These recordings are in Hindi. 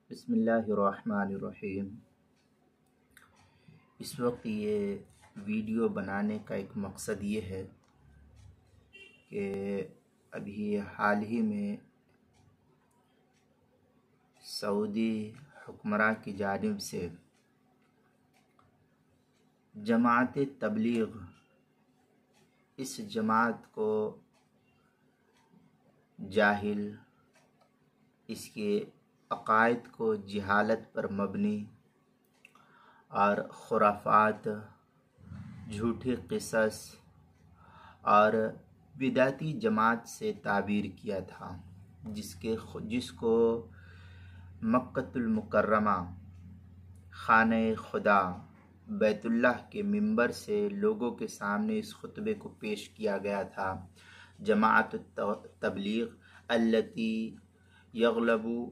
बिस्मिल्लाहिर्रहमानिर्रहीम। इस वक्त ये वीडियो बनाने का एक मकसद ये है कि अभी हाल ही में सऊदी हुक्मरान की जानिब से जमात तबलीग, इस जमात को जाहिल, इसके अकायद को जहालत पर मबनी और खुराफात, झूठे किस्स और बिदाती जमात से ताबीर किया था, जिसको मक्कतुल मुकर्रमा, खाने खुदा, बैतुल्लाह के मिंबर से लोगों के सामने इस खुतबे को पेश किया गया था। जमाअत तबलीग अल्लती यग़लबु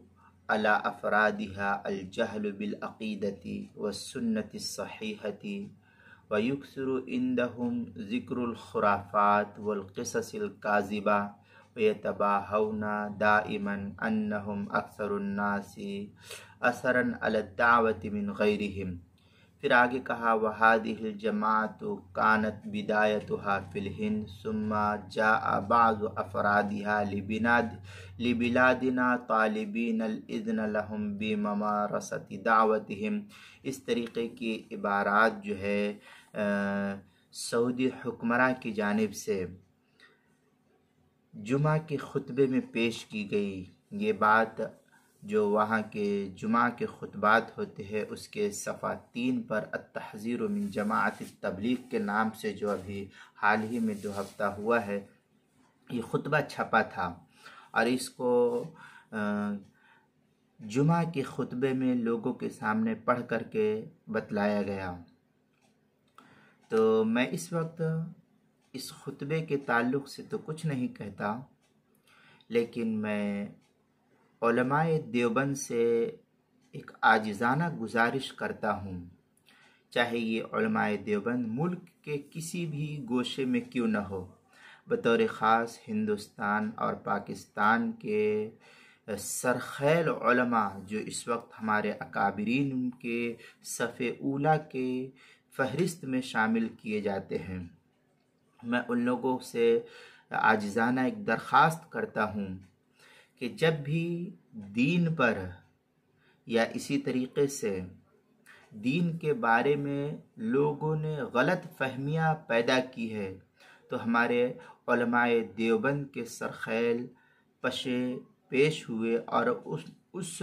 अला अफरादिहा अल जहल बिल अक़ीदती व सुन्नति सहीहती व युक्सरु इंदहुम ज़िक्रुल खुराफात वल क़िससिल काज़िबा व यतबाहौना दाइमन अन्नहुम अक्सरुन नासी असरन अला दावति मिन गैरिहिम। फिर आगे कहा वहादिहिल जमाअतु कानत बिदायतुहा फिल हिंद सुम्मा जाअ बाज़ु अफरादिहा लिबिलादिना तालिबीन अल इज़्न लहुम बिममारसति दावतिहिम। इस तरीक़े की इबारात जो है सऊदी हुक्मरान की जानिब से जुमा के खुतबे में पेश की गई। ये बात जो वहाँ के जुमा के खुतबात होते हैं उसके सफ़ा 3 पर अत-तहज़ीर मिन जमाअत तबलीग के नाम से जो अभी हाल ही में 2 हफ्ता हुआ है, ये खुतबा छपा था और इसको जुमा के खुतबे में लोगों के सामने पढ़ कर के बतलाया गया। तो मैं इस वक्त इस खुतबे के ताल्लुक़ से तो कुछ नहीं कहता, लेकिन मैं उलमाए देवबंद से एक आजिज़ाना गुजारिश करता हूँ, चाहे ये उलमाए देवबंद मुल्क के किसी भी गोशे में क्यों न हो, बतौर ख़ास हिंदुस्तान और पाकिस्तान के सरखैल उलमा जो इस वक्त हमारे अकाबिरीन के सफ़े ऊला के फ़हरिस्त में शामिल किए जाते हैं, मैं उन लोगों से आजिज़ाना एक दरख्वास्त करता हूँ कि जब भी दीन पर या इसी तरीक़े से दीन के बारे में लोगों ने गलत फहमियाँ पैदा की है, तो हमारे उलमाए देवबंद के सरखैल पशे पेश हुए और उस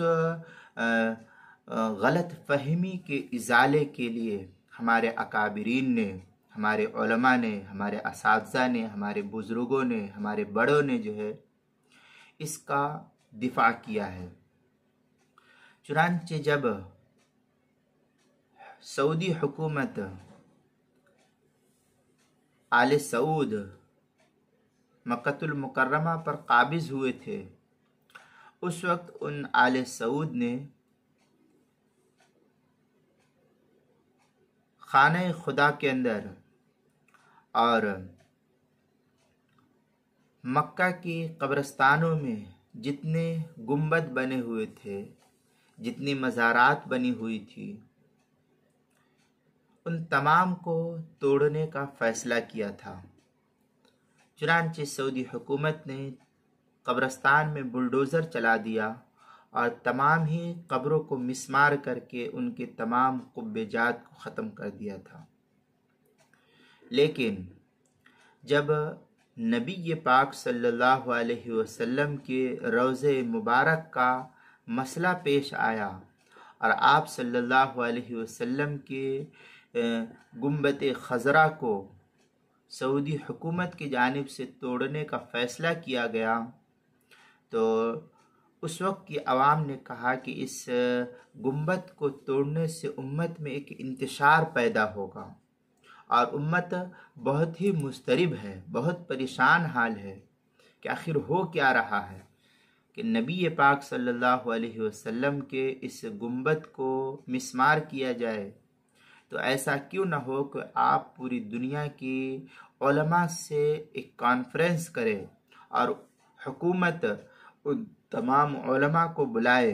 गलत फहमी के इज़ाले के लिए हमारे अकाबिरीन ने, हमारे उलमा ने, हमारे असातिज़ा ने, हमारे बुज़ुर्गों ने, हमारे बड़ों ने जो है इसका दिफा किया है। चुनांचे जब सऊदी हुकूमत आले सऊद मक्कतुल मुकर्रमा पर काबिज़ हुए थे, उस वक्त उन आले सऊद ने खाने खुदा के अंदर और मक्का की कब्रस्तानों में जितने गुंबद बने हुए थे, जितनी मज़ारात बनी हुई थी, उन तमाम को तोड़ने का फ़ैसला किया था। चुनांचे सऊदी हुकूमत ने कब्रस्तान में बुलडोज़र चला दिया और तमाम ही कब्रों को मिस्मार करके उनके तमाम कुब्बेजात को ख़त्म कर दिया था। लेकिन जब नबी पाक सल्लल्लाहु अलैहि वसल्लम के रोज़े मुबारक का मसला पेश आया और आप सल्लल्लाहु अलैहि वसल्लम के गुंबद खज़रा को सऊदी हुकूमत की जानिब से तोड़ने का फ़ैसला किया गया, तो उस वक्त की आवाम ने कहा कि इस गुंबद को तोड़ने से उम्मत में एक इंतशार पैदा होगा और उम्मत बहुत ही मुस्तरिब है, बहुत परेशान हाल है कि आखिर हो क्या रहा है कि नबी पाक सल्लल्लाहु अलैहि वसल्लम के इस गुंबद को मिस्मार किया जाए। तो ऐसा क्यों न हो कि आप पूरी दुनिया की उलमा से एक कॉन्फ्रेंस करें और हुकूमत उन तमाम उलमा को बुलाए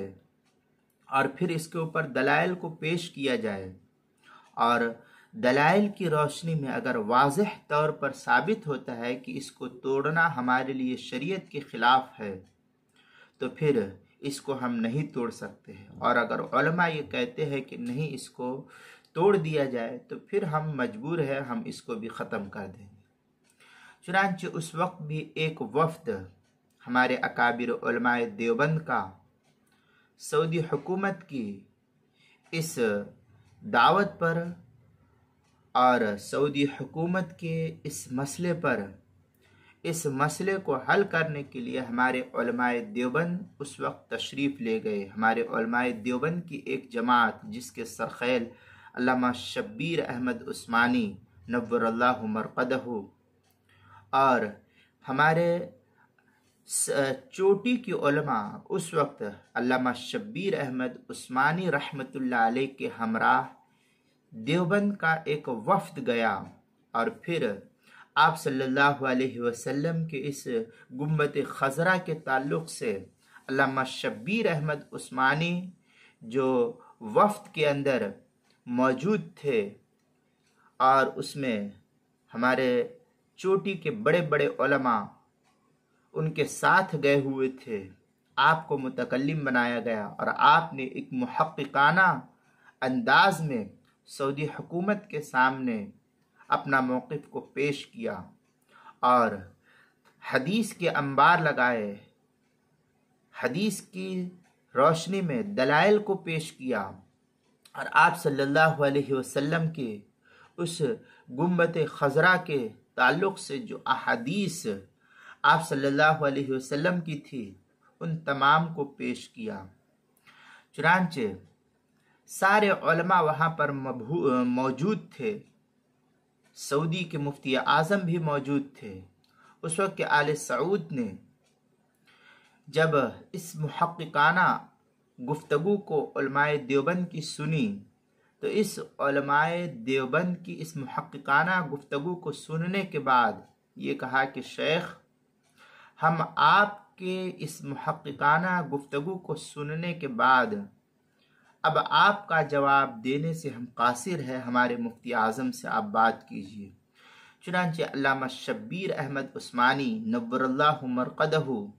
और फिर इसके ऊपर दलाइल को पेश किया जाए, और दलाइल की रोशनी में अगर वाज़ेह तौर पर साबित होता है कि इसको तोड़ना हमारे लिए शरीयत के खिलाफ है, तो फिर इसको हम नहीं तोड़ सकते हैं। और अगर उलमा ये कहते हैं कि नहीं, इसको तोड़ दिया जाए, तो फिर हम मजबूर है, हम इसको भी ख़त्म कर देंगे। चुनांचे उस वक्त भी एक वफ्द हमारे अकाबिर उलमाए देवबंद का सऊदी हुकूमत की इस दावत पर और सऊदी हुकूमत के इस मसले को हल करने के लिए हमारे उलमाए देवबंद उस वक्त तशरीफ़ ले गए। हमारे उलमाए देवबंद की एक जमात, जिसके सरखैल अल्लामा शब्बीर अहमद उस्मानी नव्वरल्लाहु मरक़दहु और हमारे चोटी के उलमा उस वक्त अल्लामा शब्बीर अहमद उस्मानी रहमतुल्लाह अलैह के हमराह देवबंद का एक वफ्द गया। और फिर आप सल्लल्लाहु अलैहि वसल्लम के इस गुम्बत खजरा के ताल्लुक़ से अल्लामा शब्बीर अहमद उस्मानी जो वफ्द के अंदर मौजूद थे, और उसमें हमारे चोटी के बड़े बड़े उलमा उनके साथ गए हुए थे, आपको मुतकल्लिम बनाया गया और आपने एक मुहक्किकाना अंदाज में सऊदी हुकूमत के सामने अपना मौक़िफ़ को पेश किया और हदीस के अंबार लगाए, हदीस की रोशनी में दलाइल को पेश किया। और आप सल्लल्लाहु अलैहि वसल्लम के उस गुम्बत खजरा के ताल्लुक़ से जो अहादीस आप सल्लल्लाहु अलैहि वसल्लम की थी, उन तमाम को पेश किया। चुनांचे सारे उलमा वहाँ पर मौजूद थे। सऊदी के मुफ्ती आज़म भी मौजूद थे। उस वक्त के आले सऊद ने जब इस मुहक्किकाना गुफ्तगू को उलमाए देवबंद की सुनी, तो इस उलमाए देवबंद की इस मुहक्किकाना गुफ्तगू को सुनने के बाद ये कहा कि शेख, हम आपके इस मुहक्किकाना गुफ्तगू को सुनने के बाद अब आपका जवाब देने से हम कासिर है, हमारे मुफ्ती आज़म से आप बात कीजिए। चुनांचे अल्लामा शब्बीर अहमद उस्मानी नव्वरल्लाहु मरक़दहु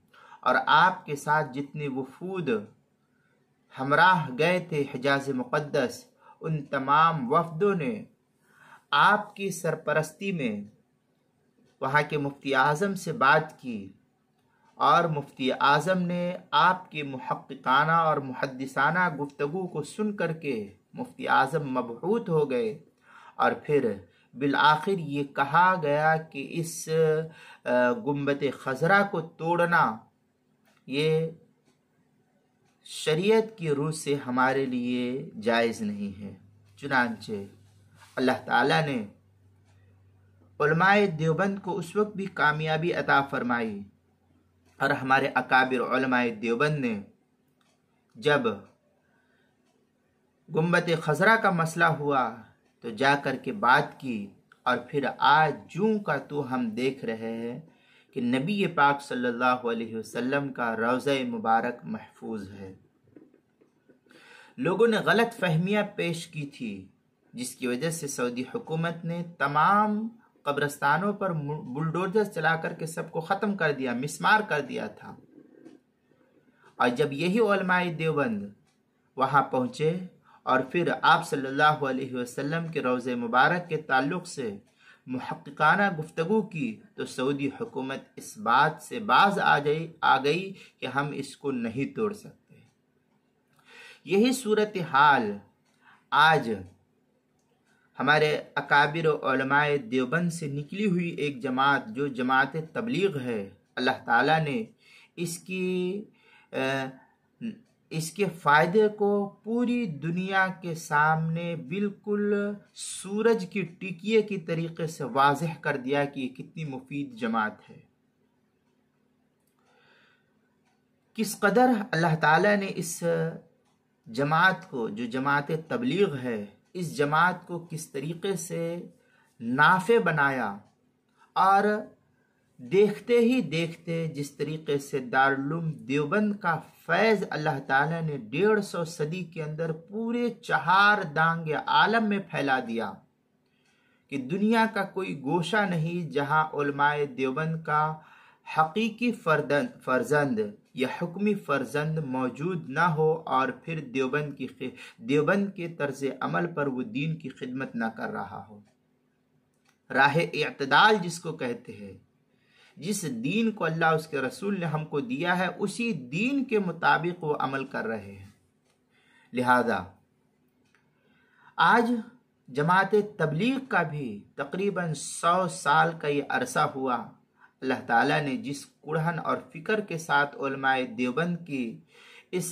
और आपके साथ जितने वफूद हमराह गए थे हिजाज़ मुक़द्दस, उन तमाम वफदों ने आपकी सरपरस्ती में वहाँ के मुफ्ती आज़म से बात की, और मुफ्ती आज़म ने आपके मुहक्किकाना और मुहद्दिसाना गुफ्तगू को सुन करके मुफ्ती आज़म मबहूत हो गए। और फिर बिलआखिर ये कहा गया कि इस गुम्बत खजरा को तोड़ना ये शरीयत की रूह से हमारे लिए जायज़ नहीं है। चुनांचे अल्लाह ताला ने उलमाए देवबंद को उस वक्त भी कामयाबी अता फरमाई, और हमारे अकाबिर उलमाए देवबंद ने जब गुम्बत खजरा का मसला हुआ तो जा कर के बात की। और फिर आज जूं का तो हम देख रहे हैं कि नबी पाक सल्लल्लाहु अलैहि वसल्लम का रोज़ा मुबारक महफूज है। लोगों ने गलत फहमियाँ पेश की थी, जिसकी वजह से सऊदी हुकूमत ने तमाम कब्रस्तानों पर बुलडोजर चला करके सबको ख़त्म कर दिया, मिसमार कर दिया था। और जब यही उलमाए देवबंद वहाँ पहुँचे और फिर आप सल्लल्लाहु अलैहि वसल्लम के रोज़े मुबारक के ताल्लुक़ से मुहक्किकाना गुफ्तगू की, तो सऊदी हुकूमत इस बात से बाज आ गई कि हम इसको नहीं तोड़ सकते। यही सूरत हाल आज हमारे अकाबिर उलमाए देवबंद से निकली हुई एक जमात जो जमात तबलीग है, अल्लाह ताला ने इसके फ़ायदे को पूरी दुनिया के सामने बिल्कुल सूरज की टिकिए की तरीके से वाज़ेह कर दिया कि ये कितनी मुफीद जमात है। किस कदर अल्लाह ताला ने इस जमात को, जो जमात तबलीग है, इस जमात को किस तरीके से नाफे बनाया और देखते ही देखते जिस तरीके से दारुल देवबंद का फैज़ अल्लाह ताला ने 150 सदी के अंदर पूरे चहार दांग आलम में फैला दिया कि दुनिया का कोई गोशा नहीं जहां उलमाए देवबंद का हकीकी फर्जंद या हुक्मी फर्जंद मौजूद ना हो और फिर देवबंद के तर्ज अमल पर वो दीन की खिदमत ना कर रहा हो। राह इत्तिदाल जिसको कहते हैं, जिस दीन को अल्लाह उसके रसूल ने हमको दिया है उसी दीन के मुताबिक वो अमल कर रहे हैं। लिहाजा आज जमात तबलीग का भी तकरीबन 100 साल का ये अरसा हुआ। अल्लाह ताला ने जिस कुड़हन और फिक्र के साथ उलमाए देवबंद की इस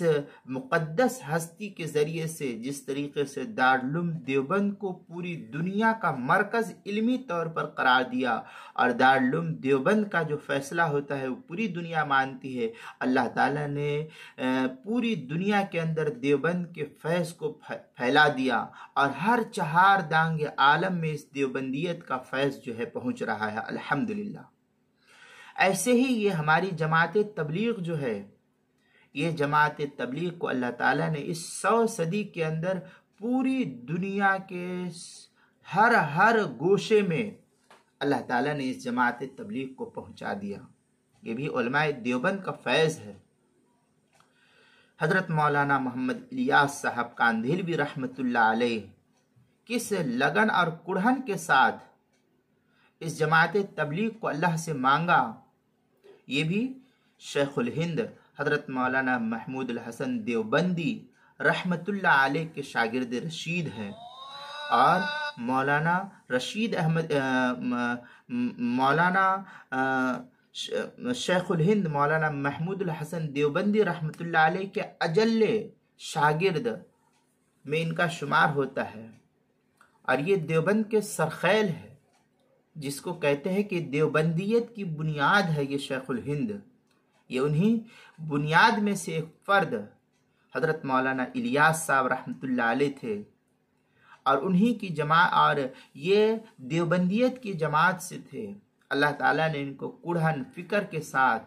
मुक़द्दस हस्ती के ज़रिए से जिस तरीके से दारुल देवबंद को पूरी दुनिया का मरकज़ इल्मी तौर पर करार दिया और दारुल देवबंद का जो फ़ैसला होता है वो पूरी दुनिया मानती है। अल्लाह ताला ने पूरी दुनिया के अंदर देवबंद के फैज़ को फैला दिया और हर चहार दांग आलम में इस देवबंदियत का फैज़ जो है पहुँच रहा है, अल्हम्दुलिल्लाह। ऐसे ही ये हमारी जमात तबलीग जो है, ये जमात तबलीग को अल्लाह ताला ने इस 100 सदी के अंदर पूरी दुनिया के हर गोशे में अल्लाह ताला ने इस जमात तबलीग को पहुंचा दिया। ये भी उलमाए देवबंद का फैज़ है। हज़रत मौलाना मोहम्मद इलियास साहब कांधेलवी रहमतुल्लाह अलैह किस लगन और कुड़हन के साथ इस जमात तबलीग को अल्लाह से मांगा, ये भी शेखुल हिंद हज़रत मौलाना महमूद अल हसन देवबंदी रहमतुल्लाह अलैह के शागिर्द रशीद हैं और मौलाना रशीद अहमद मौलाना शेखुल हिंद मौलाना महमूद अल हसन देवबंदी रहमतुल्लाह अलैह के अजल्ले शागिर्द में इनका शुमार होता है और ये देवबंद के सरखैल है, जिसको कहते हैं कि देवबंदियत की बुनियाद है ये शेखुल हिंद। ये उन्हीं बुनियाद में से एक फ़र्द हज़रत मौलाना इलियास साहब रहमतुल्लाह अलैह थे और उन्हीं की और ये देवबंदियत की जमात से थे। अल्लाह ताला ने इनको कुड़हन फ़िक्र के साथ,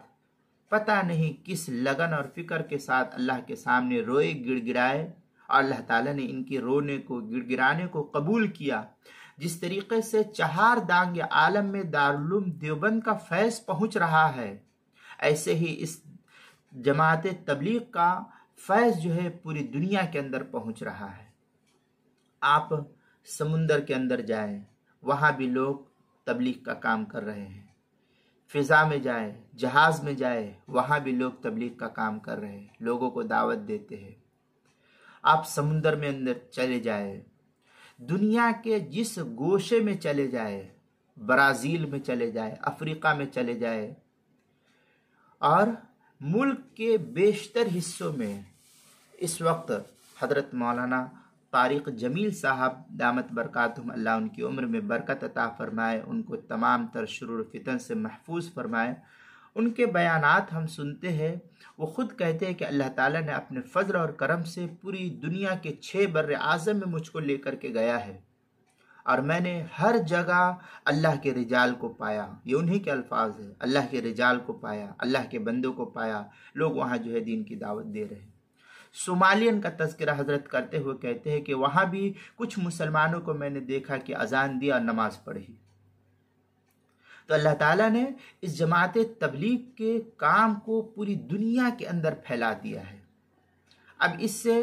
पता नहीं किस लगन और फ़िक्र के साथ अल्लाह के सामने रोए गिड़गिड़ाए और अल्लाह ताला ने इनके रोने को गिड़गिड़ाने को कबूल किया। जिस तरीके से चहार दांग आलम में दारुल देवबंद का फैज़ पहुँच रहा है, ऐसे ही इस जमात तबलीग का फैज़ जो है पूरी दुनिया के अंदर पहुँच रहा है। आप समुंदर के अंदर जाएं, वहाँ भी लोग तबलीग का काम कर रहे हैं। फ़िज़ा में जाएं, जहाज़ में जाएं, वहाँ भी लोग तबलीग का काम कर रहे हैं, लोगों को दावत देते हैं। आप समुंदर में अंदर चले जाएं, दुनिया के जिस गोशे में चले जाए, ब्राज़ील में चले जाए, अफ्रीका में चले जाए और मुल्क के बेशतर हिस्सों में इस वक्त हज़रत मौलाना तारिक जमील साहब दामत बरकातुहुम, अल्लाह उनकी उम्र में बरकत अता फरमाए, उनको तमाम तर शुरूर फितन से महफूज फरमाए। उनके बयानात हम सुनते हैं, वो ख़ुद कहते हैं कि अल्लाह ताला ने अपने फ़ज़ल और करम से पूरी दुनिया के 6 बर्र आज़म में मुझको लेकर के गया है और मैंने हर जगह अल्लाह के रिजाल को पाया। ये उन्हीं के अल्फाज है, अल्लाह के रिजाल को पाया, अल्लाह के बंदों को पाया। लोग वहाँ जो है दीन की दावत दे रहे हैं। सोमालियन का तज़किरा हज़रत करते हुए कहते हैं कि वहाँ भी कुछ मुसलमानों को मैंने देखा कि अजान दिया और नमाज़ पढ़ी। तो अल्लाह ताला ने इस जमात तबलीग के काम को पूरी दुनिया के अंदर फैला दिया है। अब इससे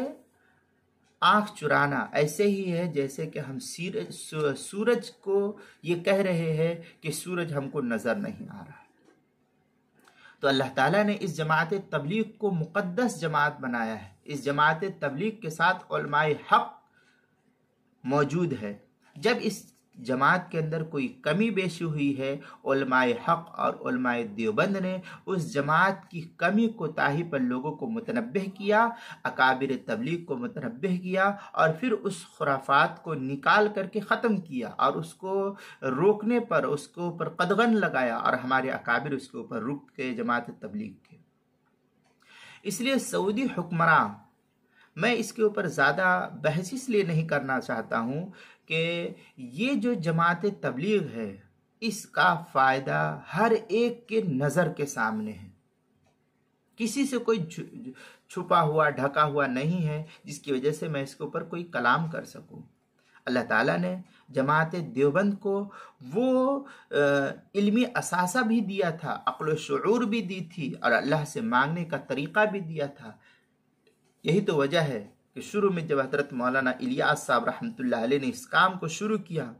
आँख चुराना ऐसे ही है जैसे कि हम सूरज को ये कह रहे हैं कि सूरज हमको नज़र नहीं आ रहा। तो अल्लाह ताला ने इस जमात तबलीग को मुक़द्दस जमात बनाया है। इस जमात तबलीग के साथ उलमाए हक़ मौजूद है। जब इस जमात के अंदर कोई कमी बेशी हुई है, उलमाए हक़ और उलमाए देवबंद ने उस जमात की कमी कोताही पर लोगों को मुतनब्बिह किया, अकाबिर तबलीग को मुतनब्बिह किया और फिर उस खुराफात को निकाल करके ख़त्म किया और उसको रोकने पर उसको ऊपर कदगन लगाया और हमारे अकाबिर उसके ऊपर रुक के जमात तबलीग के। इसलिए सऊदी हुक्मरान, मैं इसके ऊपर ज़्यादा बहस इसलिए नहीं करना चाहता हूँ कि ये जो जमात तबलीग है इसका फायदा हर एक के नजर के सामने है। किसी से कोई छुपा हुआ ढका हुआ नहीं है जिसकी वजह से मैं इसके ऊपर कोई कलाम कर सकूं। अल्लाह ताला ने जमात देवबंद को वो इल्मी असासा भी दिया था, अक्ल शऊर भी दी थी और अल्लाह से मांगने का तरीका भी दिया था। यही तो वजह है कि शुरू में जब हजरत मौलाना इलियास साहब रहमतुल्लाह अलैह ने इस काम को शुरू किया,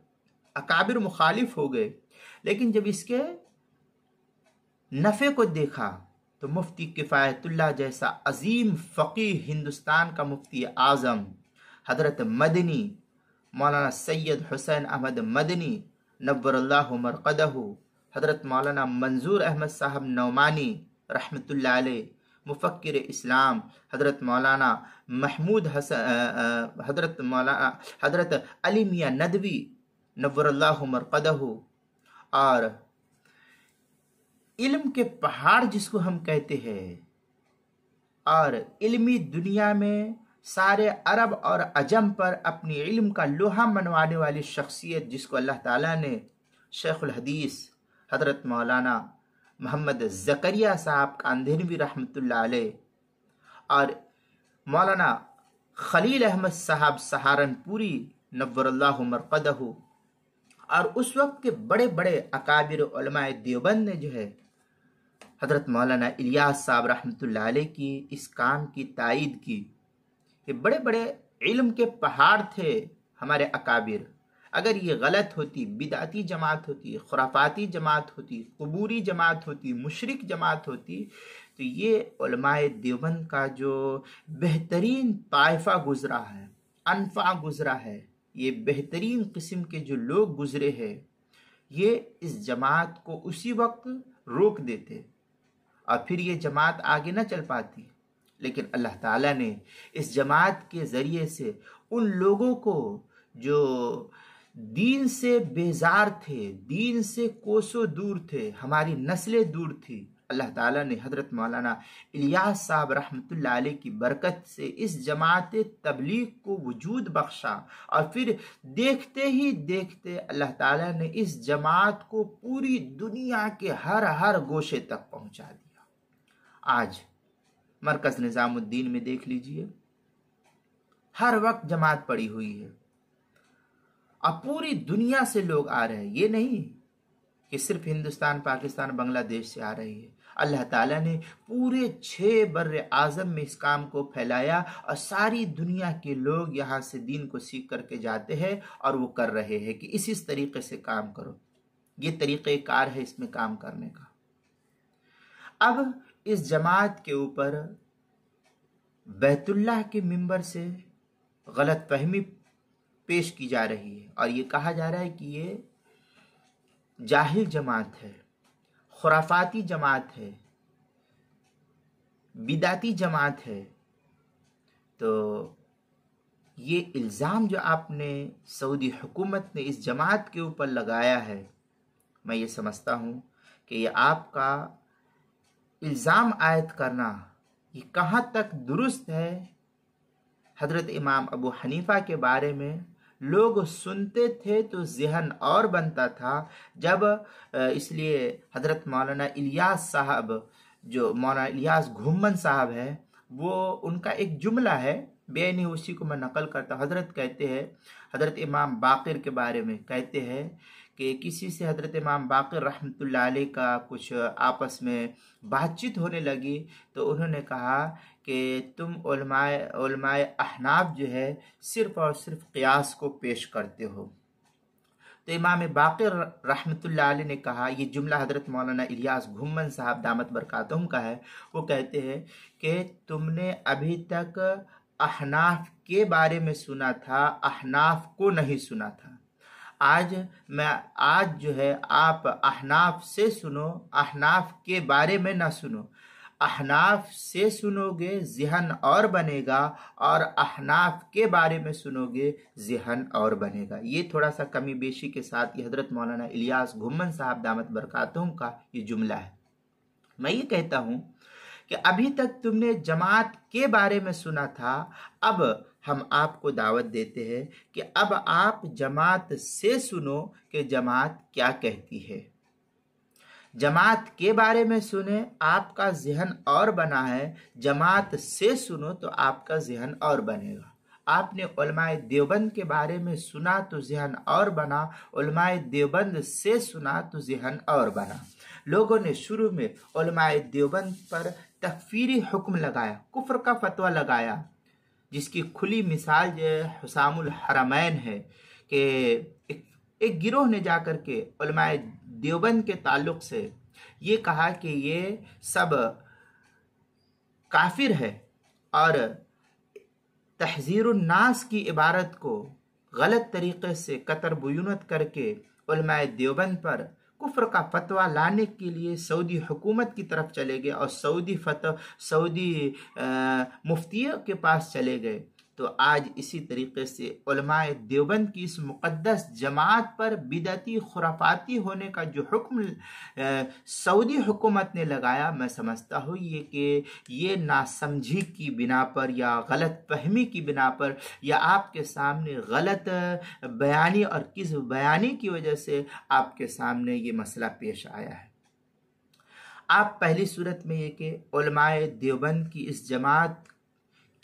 अकाबिर मुखालिफ हो गए, लेकिन जब इसके नफ़े को देखा तो मुफ्ती किफ़ायतुल्लाह जैसा अजीम फ़कीह, हिंदुस्तान का मुफ्ती आज़म हजरत मदनी मौलाना सैयद हुसैन अहमद मदनी नव्वरल्लाहु मरक़दहु, हजरत मौलाना मंजूर अहमद साहब नौमानी रहमतुल्लाह अलैह, मुफक्किर इस्लाम हजरत मौलाना महमूद हसन, हजरत अली मियाँ नदवी नव्वरल्लाहु मरक़दहु, और इल्म के पहाड़ जिसको हम कहते हैं, और इल्मी दुनिया में सारे अरब और अजम पर अपनी इल्म का लोहा मनवाने वाली शख्सियत जिसको अल्लाह ताला ने शेखुल हदीस हजरत मौलाना मोहम्मद ज़करिया साहब कांधेनवी रहमतुल्लाह अलैह और मौलाना खलील अहमद साहब सहारनपुरी नव्वरल्लाहु मरक़दहु और उस वक्त के बड़े बड़े अकाबिर उलमाए देवबंद ने जो है हजरत मौलाना इलियास साहब रहमतुल्लाह अलैह की इस काम की तायीद की। ये बड़े बड़े इल्म के पहाड़ थे हमारे अकाबिर। अगर ये गलत होती, बिदाती जमात होती, खुराफाती जमात होती, कुबूरी जमात होती, मुशरिक जमात होती, तो ये उलमाए देवबंद का जो बेहतरीन ताइफा गुजरा है, अनफा गुजरा है, ये बेहतरीन किस्म के जो लोग गुजरे हैं, ये इस जमात को उसी वक्त रोक देते और फिर ये जमात आगे न चल पाती। लेकिन अल्लाह ताला ने इस जमात के ज़रिए से उन लोगों को जो दीन से बेजार थे, दीन से कोसों दूर थे, हमारी नस्लें दूर थी, अल्लाह ताला ने हजरत मौलाना इलियास साहब रहमतुल्लाह अलैह की बरकत से इस जमात तबलीग को वजूद बख्शा और फिर देखते ही देखते अल्लाह ताला ने इस जमात को पूरी दुनिया के हर हर गोशे तक पहुंचा दिया। आज मरकज़ निज़ामुद्दीन में देख लीजिए, हर वक्त जमात पड़ी हुई है और पूरी दुनिया से लोग आ रहे हैं। ये नहीं कि सिर्फ हिंदुस्तान, पाकिस्तान, बांग्लादेश से आ रही है। अल्लाह ताला ने पूरे 6 बर्रे आज़म में इस काम को फैलाया और सारी दुनिया के लोग यहाँ से दीन को सीख करके जाते हैं और वो कर रहे हैं कि इस तरीके से काम करो। ये तरीक़ेकार है इसमें काम करने का। अब इस जमात के ऊपर बैतुल्लाह के मिंबर से गलत फहमी पेश की जा रही है और ये कहा जा रहा है कि ये जाहिल जमात है, खुराफाती जमात है, बिदाती जमात है। तो ये इल्ज़ाम जो आपने सऊदी हुकूमत ने इस जमात के ऊपर लगाया है, मैं ये समझता हूँ कि ये आपका इल्ज़ाम आयद करना ये कहाँ तक दुरुस्त है। हज़रत इमाम अबू हनीफ़ा के बारे में लोग सुनते थे तो ज़हन और बनता था जब इसलिए हज़रत मौलाना इलियास साहब, जो मौलाना इलियास घुम्मन साहब है, वो उनका एक जुमला है, बेनी उसी को मैं नकल करता हूँ। हज़रत कहते हैं, हज़रत इमाम बाक़िर के बारे में कहते हैं कि किसी से हज़रत इमाम बाक़िर रहमतुल्लाह अलैह का कुछ आपस में बातचीत होने लगी तो उन्होंने कहा कि तुम उलमाए अहनाफ जो है सिर्फ़ और सिर्फ क़ियास को पेश करते हो। तो इमाम बाक़िर रहमतुल्लाह अलैह ने कहा, ये जुमला हज़रत मौलाना इलियास घुम्मन साहब दामत बरकातहुम का है, वो कहते हैं कि तुमने अभी तक अहनाफ के बारे में सुना था, अहनाफ को नहीं सुना था। आज जो है आप अहनाफ से सुनो, अहनाफ के बारे में ना सुनो। अहनाफ से सुनोगे ज़हन और बनेगा और अहनाफ के बारे में सुनोगे ज़हन और बनेगा। ये थोड़ा सा कमी बेशी के साथ ये हज़रत मौलाना इलियास घुम्मन साहब दामत बरकातहुम का ये जुमला है। मैं ये कहता हूँ कि अभी तक तुमने जमात के बारे में सुना था, अब हम आपको दावत देते हैं कि अब आप जमात से सुनो कि जमात क्या कहती है। जमात के बारे में सुने, आपका ज़हन और बना है, जमात से सुनो तो आपका ज़हन और बनेगा। आपने उलमाए देवबंद के बारे में सुना तो ज़हन और बना, उलमाए देवबंद से सुना तो ज़हन और बना। लोगों ने शुरू में उलमाए देवबंद पर तकफीरी हुक्म लगाया, कुफ्र का फतवा लगाया, जिसकी खुली मिसाल हुसामुल हरमैन है कि एक गिरोह ने जाकर के उलमाए देवबंद के ताल्लुक से ये कहा कि ये सब काफिर है और तहज़ीरुन नास की इबारत को गलत तरीके से कतर बुयुनत करके उलमाए देवबंद पर कुफ्र का फतवा लाने के लिए सऊदी हुकूमत की तरफ चले गए और सऊदी मुफ्तियों के पास चले गए। तो आज इसी तरीके से उलमाए देवबंद की इस मुक़द्दस जमात पर बिदअती खुराफाती होने का जो हुक्म सऊदी हुकूमत ने लगाया, मैं समझता हूँ ये नासमझी की बिना पर या गलत फहमी की बिना पर या आपके सामने गलत बयानी और किज़्ब बयानी की वजह से आपके सामने ये मसला पेश आया है। आप पहली सूरत में ये कि उलमाए देवबंद की इस जमात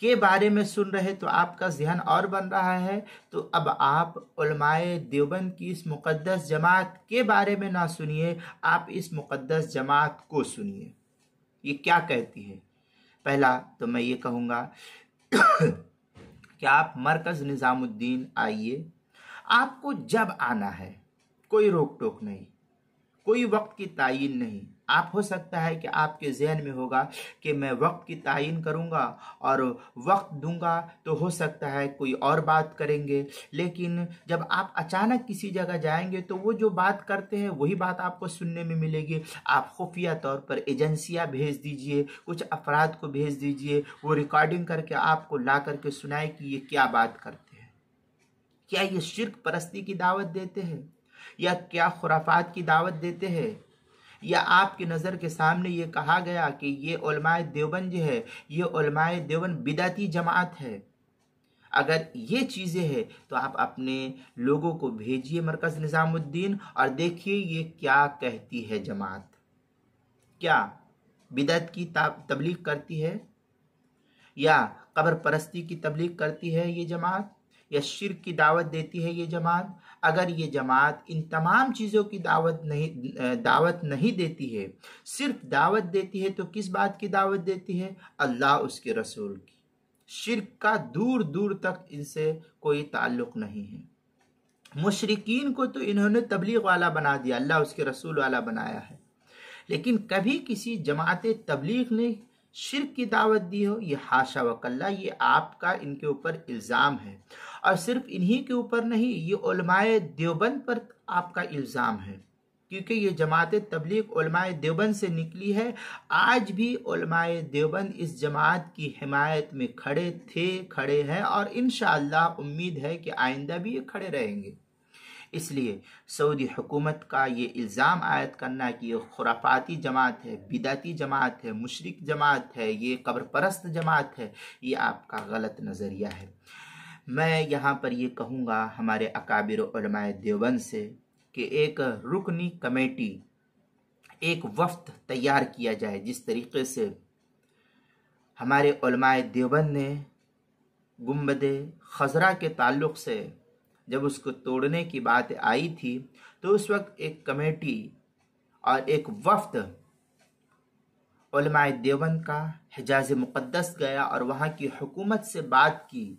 के बारे में सुन रहे तो आपका ज़हन और बन रहा है, तो अब आप उलमाए देवबंद की इस मुक़द्दस जमात के बारे में ना सुनिए, आप इस मुक़द्दस जमात को सुनिए, ये क्या कहती है। पहला तो मैं ये कहूँगा कि आप मरकज़ निज़ामुद्दीन आइए, आपको जब आना है, कोई रोक टोक नहीं, कोई वक्त की तायीन नहीं। आप हो सकता है कि आपके जहन में होगा कि मैं वक्त की तायीन करूंगा और वक्त दूंगा तो हो सकता है कोई और बात करेंगे, लेकिन जब आप अचानक किसी जगह जाएंगे तो वो जो बात करते हैं वही बात आपको सुनने में मिलेगी। आप खुफिया तौर पर एजेंसियां भेज दीजिए, कुछ अफराद को भेज दीजिए, वो रिकॉर्डिंग करके आपको ला करके सुनाए कि ये क्या बात करते हैं। क्या ये शिर्क परस्ती की दावत देते हैं या क्या खुराफात की दावत देते हैं, या आपकी नज़र के सामने ये कहा गया कि ये उलमाए देवबंद जो है ये उलमाए देवबंद बिदअती जमात है। अगर ये चीज़ें हैं तो आप अपने लोगों को भेजिए मरकज़ निज़ामुद्दीन और देखिए ये क्या कहती है जमात। क्या बिदअत की तबलीग करती है या कब्र परस्ती की तबलीग करती है ये जमात, या शिर्क की दावत देती है ये जमात? अगर ये जमात इन तमाम चीज़ों की दावत नहीं देती है, सिर्फ दावत देती है, तो किस बात की दावत देती है? अल्लाह उसके रसूल की। शिर्क का दूर दूर तक इनसे कोई ताल्लुक नहीं है। मुशरिकीन को तो इन्होंने तबलीग वाला बना दिया, अल्लाह उसके रसूल वाला बनाया है, लेकिन कभी किसी जमात तबलीग ने शिर्क की दावत दी हो, ये हाशा वकल्ला, ये आपका इनके ऊपर इल्ज़ाम है। और सिर्फ इन्हीं के ऊपर नहीं, ये उलमाए देवबंद पर आपका इल्ज़ाम है, क्योंकि ये जमात तबलीग उलमाए देवबंद से निकली है। आज भी उलमाए देवबंद इस जमात की हिमायत में खड़े हैं और इंशाअल्लाह उम्मीद है कि आइंदा भी ये खड़े रहेंगे। इसलिए सऊदी हुकूमत का ये इल्ज़ाम आयद करना कि ये खुराफाती जमात है, बिदाती जमात है, मुशरिक जमात है, ये कब्र परस्त जमात है, ये आपका गलत नज़रिया है। मैं यहाँ पर ये कहूँगा हमारे अकाबिर उलमाए देवबंद से कि एक रुकनी कमेटी, एक वफ्द तैयार किया जाए। जिस तरीके से हमारे उलमाए देवबंद ने गुंबद खजरा के ताल्लुक़ से जब उसको तोड़ने की बात आई थी, तो उस वक्त एक कमेटी और एक वफ्द उलमाए देवबंद का हिजाज़ मुक़द्दस गया और वहाँ की हुकूमत से बात की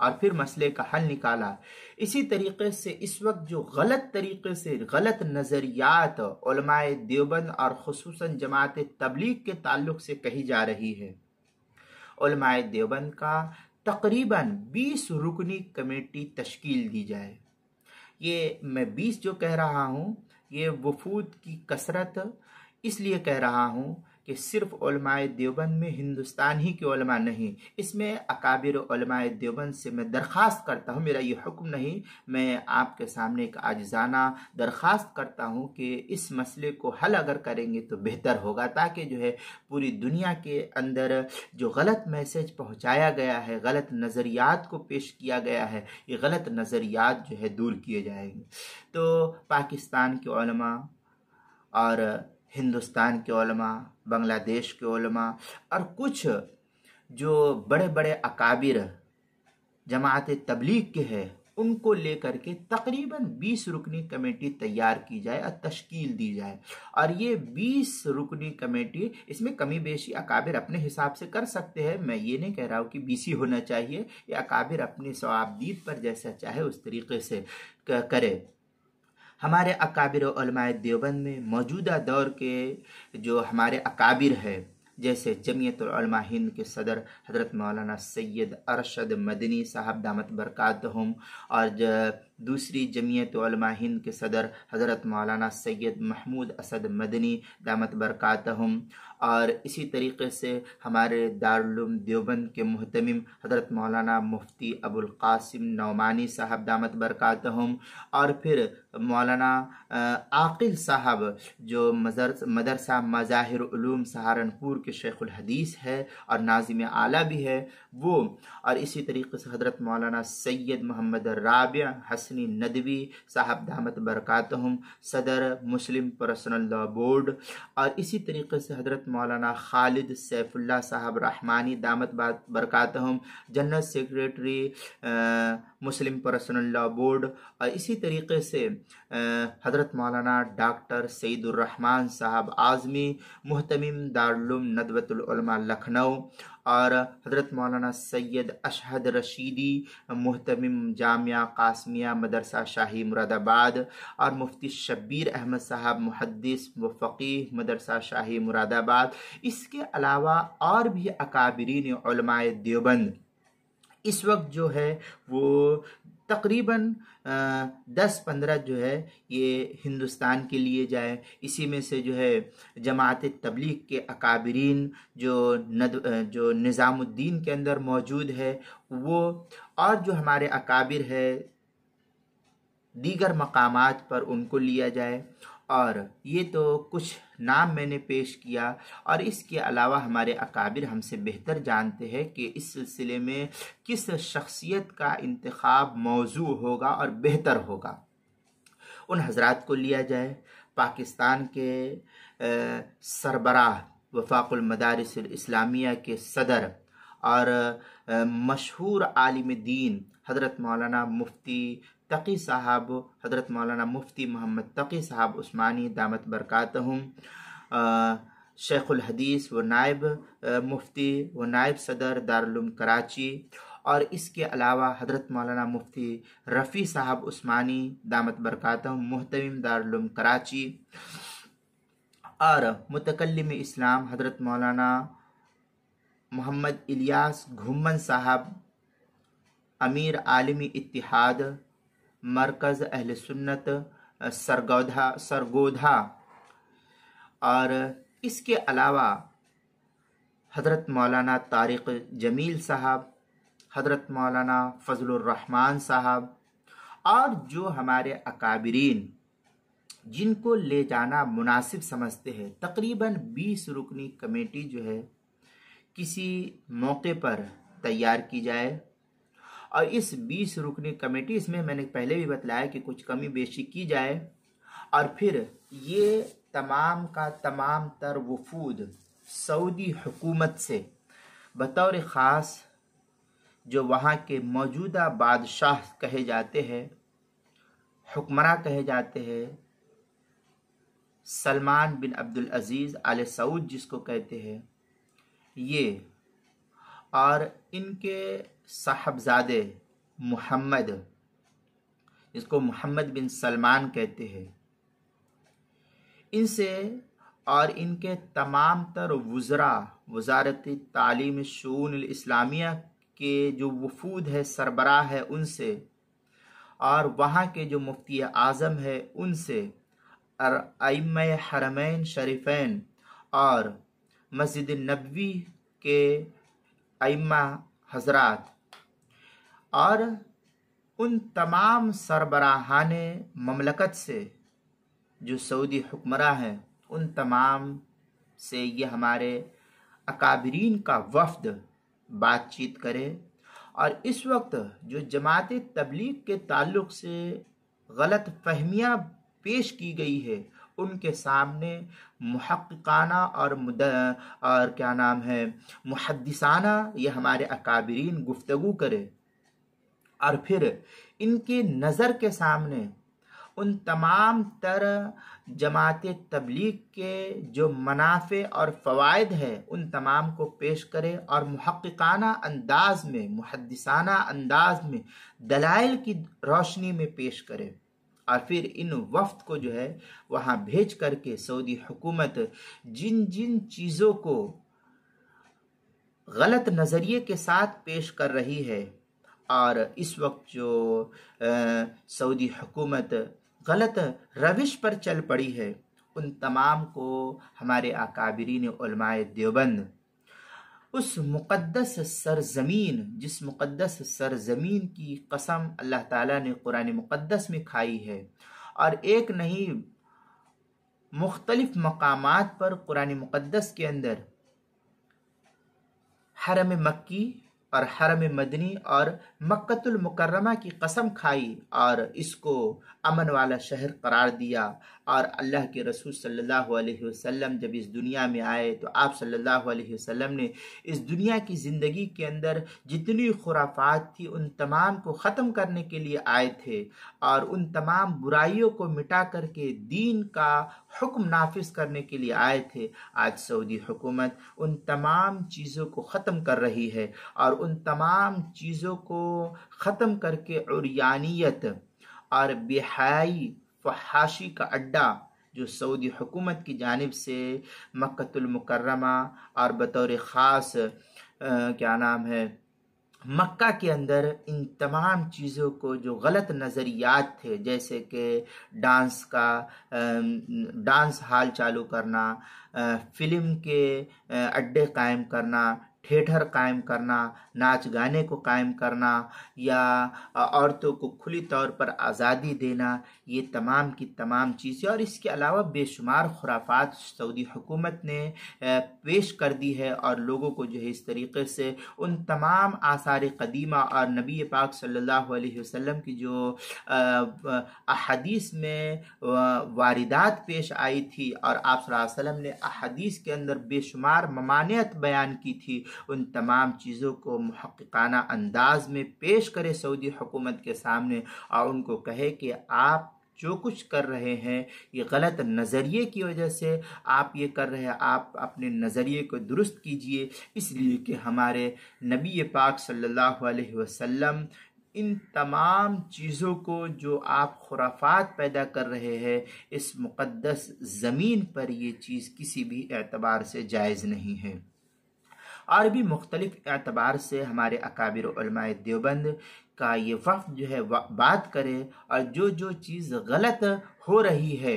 और फिर मसले का हल निकाला। इसी तरीके से इस वक्त जो गलत तरीके से गलत नज़रियात उलमाए देवबंद और खुसूसन जमात तबलीग के ताल्लुक़ से कही जा रही है, उलमाए देवबंद का तकरीबन 20 रुकनी कमेटी तश्कील दी जाए। ये मैं 20 जो कह रहा हूँ, ये वफूद की कसरत इसलिए कह रहा हूँ कि सिर्फ उलमाए देवबंद में हिंदुस्तान ही के उलमा नहीं, इसमें अकाबिर उलमाए देवबंद से मैं दरख्वास्त करता हूँ, मेरा ये हुक्म नहीं, मैं आपके सामने एक आजिज़ाना दरख्वास्त करता हूँ कि इस मसले को हल अगर करेंगे तो बेहतर होगा, ताकि जो है पूरी दुनिया के अंदर जो गलत मैसेज पहुँचाया गया है, गलत नज़रियात को पेश किया गया है, ये गलत नज़रियात जो है दूर किए जाएंगे। तो पाकिस्तान के उलमा और हिंदुस्तान के उलमा, बांग्लादेश के उलमा और कुछ जो बड़े बड़े अकाबिर जमात तबलीग के हैं, उनको लेकर के तकरीबन 20 रुकनी कमेटी तैयार की जाए और तश्कील दी जाए। और ये 20 रुकनी कमेटी, इसमें कमी बेशी अकाबिर अपने हिसाब से कर सकते हैं, मैं ये नहीं कह रहा हूँ कि 20 ही होना चाहिए, ये अकाबिर अपनी सवाबदीद पर जैसा चाहे उस तरीके से करे। हमारे अकाबिर उलमाए देवबंद में मौजूदा दौर के जो हमारे अकाबिर है, जैसे जमीयतुल उलमा हिंद के सदर हज़रत मौलाना सैयद अरशद मदनी साहब दामत बरकातहुम, और दूसरी जमीयत उलमा हिंद के सदर हज़रत मौलाना सैयद महमूद असद मदनी दामत बरकातहुम, और इसी तरीके से हमारे दारुल उलूम देवबंद के मुहतमिम हज़रत मौलाना मुफ्ती अबुल कासिम नौमानी साहब दामत बरकातहुम, और फिर मौलाना आकिल साहब जो मदरसा मज़ाहिर उलूम सहारनपुर के शेखुल हदीस है और नाज़िम आला भी है वो, और इसी तरीके से हज़रत मौलाना सैयद मोहम्मद राबिया हसनी नदवी साहब दामत बरकातहुम सदर मुस्लिम पर्सनल लॉ बोर्ड, और इसी तरीके से हज़रत मौलाना खालिद सैफुल्लाह साहब रहमानी दामत बरकातहुम जनरल सेक्रेटरी मुस्लिम पर्सनल लॉ बोर्ड, और इसी तरीके से हज़रत मौलाना डॉक्टर सईदुर रहमान साहब आज़मी मुहतमिम दारुल उलूम नदवतुल उलमा लखनऊ, और हज़रत मौलाना सैयद अशहद रशीदी मुहतमिम जामिया कासमिया मदरसा शाही मुरादाबाद, और मुफ्ती शब्बीर अहमद साहब मुहद्दिस व फ़क़ीह मदरसा शाही मुरादाबाद। इसके अलावा और भी अकाबिरीन उलमाए देवबंद इस वक्त जो है वो तकरीबन 10-15 जो है ये हिंदुस्तान के लिए जाए। इसी में से जो है जमात तबलीग के अकाबिरीन जो निज़ामुद्दीन के अंदर मौजूद है वो, और जो हमारे अकाबिर है दीगर मकामात पर उनको लिया जाए। और ये तो कुछ नाम मैंने पेश किया, और इसके अलावा हमारे अकाबिर हमसे बेहतर जानते हैं कि इस सिलसिले में किस शख्सियत का इंतखाब मौजू होगा और बेहतर होगा, उन हजरात को लिया जाए। पाकिस्तान के सरबराह वफाकुल मदारिस इस्लामिया के सदर और मशहूर आलिम दीन हज़रत मौलाना मुफ्ती तकी साहब, हज़रत मौलाना मुफ्ती मोहम्मद तकी साहब उस्मानी दामत बरकातहुम, शेखुल हदीस व नायब मुफ्ती व नायब सदर दारुल उलूम कराची, और इसके अलावा हज़रत मौलाना मुफ्ती रफ़ी साहब उस्मानी दामत बरकातहुम मुहतमिम दारुल उलूम कराची, और मुतकल्लिम इस्लाम हज़रत मौलाना मोहम्मद इलियास घुम्मन साहब अमीर आलमी इत्तिहाद मरकज़ अहले सुन्नत सरगोधा, और इसके अलावा हज़रत मौलाना तारिक जमील साहब, हज़रत मौलाना फजलुर रहमान साहब, और जो हमारे अकाबिरीन जिनको ले जाना मुनासिब समझते हैं। तकरीबन 20 रुकनी कमेटी जो है किसी मौके पर तैयार की जाए, और इस 20 रुकनी कमेटी, इसमें मैंने पहले भी बतलाया कि कुछ कमी बेशी की जाए, और फिर ये तमाम का तमाम तर वफूद सऊदी हुकूमत से बतौर ख़ास जो वहाँ के मौजूदा बादशाह कहे जाते हैं, हुक्मरां कहे जाते हैं, सलमान बिन अब्दुल अजीज़ आले सऊद जिसको कहते हैं ये, और इनके साहबजादे मोहम्मद जिसको मोहम्मद बिन सलमान कहते हैं, इनसे और इनके तमाम तर वज़रा वज़ारत तालीम शून इस्लामिया के जो वफूद है सरबराह है उनसे, और वहाँ के जो मुफ्ती आज़म है उनसे, और अइम्मा हरमैन शरीफैन और मस्जिद नबवी के अइम्मा हजरात और उन तमाम सरबराहान ममलकत से जो सऊदी हुक्मरां हैं, उन तमाम से ये हमारे अकाबरीन का वफ़द बातचीत करे। और इस वक्त जो जमात तबलीग के ताल्लुक़ से गलत फहमियाँ पेश की गई है, उनके सामने मुहक्किकाना और क्या नाम है, मुहद्दिसाना ये हमारे अकाबरीन गुफ्तगू करे और फिर इनके नज़र के सामने उन तमाम तर जमात तबलीग के जो मुनाफ़े और फ़वाइद है उन तमाम को पेश करे और मुहक्किकाना अंदाज में, मुहद्दिसाना अंदाज में दलाइल की रोशनी में पेश करे। और फिर इन वफ़द को जो है वहाँ भेज करके सऊदी हुकूमत जिन जिन चीज़ों को गलत नज़रिए के साथ पेश कर रही है, और इस वक्त जो सऊदी हुकूमत गलत रविश पर चल पड़ी है, उन तमाम को हमारे अकाबरीन उलमाए देवबंद उस मुक़द्दस सरज़मीन, जिस मुक़द्दस सरज़मीन की कसम अल्लाह ताला ने कुरान मुक़द्दस में खाई है और एक नहीं मुख्तलिफ मकामात पर कुरान मुक़द्दस के अंदर हरम मक्की और हरम मदनी और मक्कतुल मुकर्रमा की कसम खाई और इसको अमन वाला शहर करार दिया। और अल्लाह के रसूल सल्लल्लाहु अलैहि वसल्लम जब इस दुनिया में आए तो आप सल्लल्लाहु अलैहि वसल्लम ने इस दुनिया की ज़िंदगी के अंदर जितनी खुराफात थी उन तमाम को ख़त्म करने के लिए आए थे और उन तमाम बुराइयों को मिटा करके दीन का हुक्म नाफिज करने के लिए आए थे। आज सऊदी हुकूमत उन तमाम चीज़ों को ख़त्म कर रही है और उन तमाम चीज़ों को ख़त्म करके उरियानियत और बेहयाई फहाशी का अड्डा जो सऊदी हुकूमत की जानिब से मक्कतुल मुकर्रमा और बतौर ख़ास क्या नाम है मक्का के अंदर इन तमाम चीज़ों को जो गलत नज़रियात थे, जैसे कि डांस हॉल चालू करना, फ़िल्म के अड्डे कायम करना, थिएटर कायम करना, नाच गाने को कायम करना या औरतों को खुली तौर पर आज़ादी देना, ये तमाम की तमाम चीज़ें और इसके अलावा बेशुमार खुराफात सऊदी हुकूमत ने पेश कर दी है और लोगों को जो है इस तरीक़े से उन तमाम आसार क़दीमा और नबी पाक सल्लल्लाहु अलैहि वसल्लम की जो अहादीस में वारिदात पेश आई थी और आप सल्लल्लाहु अलैहि वसल्लम ने अहादीस के अंदर बेशुमार ममानियत बयान की थी, उन तमाम चीज़ों को मुहक्किकाना अंदाज में पेश करे सऊदी हुकूमत के सामने और उनको कहे कि आप जो कुछ कर रहे हैं ये गलत नज़रिए की वजह से आप ये कर रहे हैं, आप अपने नज़रिए को दुरुस्त कीजिए, इसलिए कि हमारे नबी पाक सल्लल्लाहु अलैहि वसल्लम इन तमाम चीज़ों को जो आप खुराफात पैदा कर रहे हैं इस मुक़द्दस ज़मीन पर ये चीज़ किसी भी एतबार से जायज़ नहीं है। और भी मुख्तलिफ एतबार से हमारे अकाबिर उलमाए देवबंद का ये वफ़द जो है बात करे और जो जो चीज़ गलत हो रही है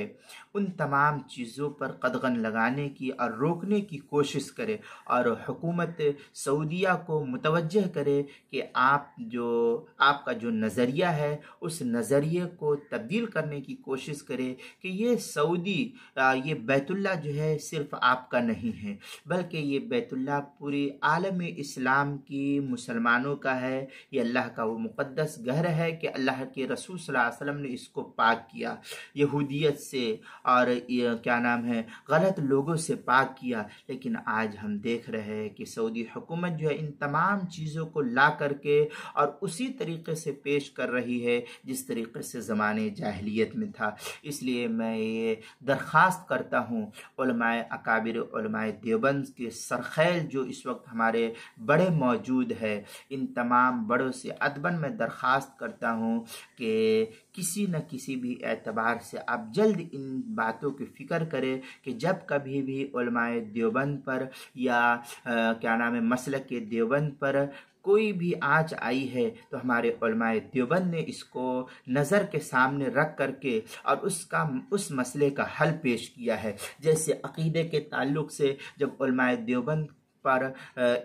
उन तमाम चीज़ों पर कदगन लगाने की और रोकने की कोशिश करे और हुकूमत सऊदिया को मुतवज्जह करे कि आपका जो नज़रिया है उस नज़रिए को तब्दील करने की कोशिश करे कि ये सऊदी ये बैतुल्ला जो है सिर्फ़ आपका नहीं है बल्कि ये बैतुल्ला पूरी आलम इस्लाम की मुसलमानों का है। ये अल्लाह का वो मुक़द्दस घर है कि अल्लाह के रसूल सल्लल्लाहु अलैहि वसल्लम ने इसको पाक किया, यहूदियत से और क्या नाम है गलत लोगों से पाक किया। लेकिन आज हम देख रहे हैं कि सऊदी हुकूमत जो है इन तमाम चीज़ों को ला करके और उसी तरीक़े से पेश कर रही है जिस तरीक़े से ज़माने जाहिलियत में था। इसलिए मैं ये दरख्वास्त करता हूँ उलमाए अकाबिर उलमाए देवबंद के सरखैल जो इस वक्त हमारे बड़े मौजूद है, इन तमाम बड़ों से अदबन मैं दरख्वास्त करता हूँ कि किसी न किसी भी एतबार से आप जल्द इन बातों की फ़िक्र करें कि जब कभी भी उलमाए देवबंद पर या क्या नाम है मसलक के देवबंद पर कोई भी आँच आई है तो हमारे उलमाए देवबंद ने इसको नज़र के सामने रख करके और उस मसले का हल पेश किया है। जैसे अक़ीदे के ताल्लुक़ से जब उलमाए देवबंद पर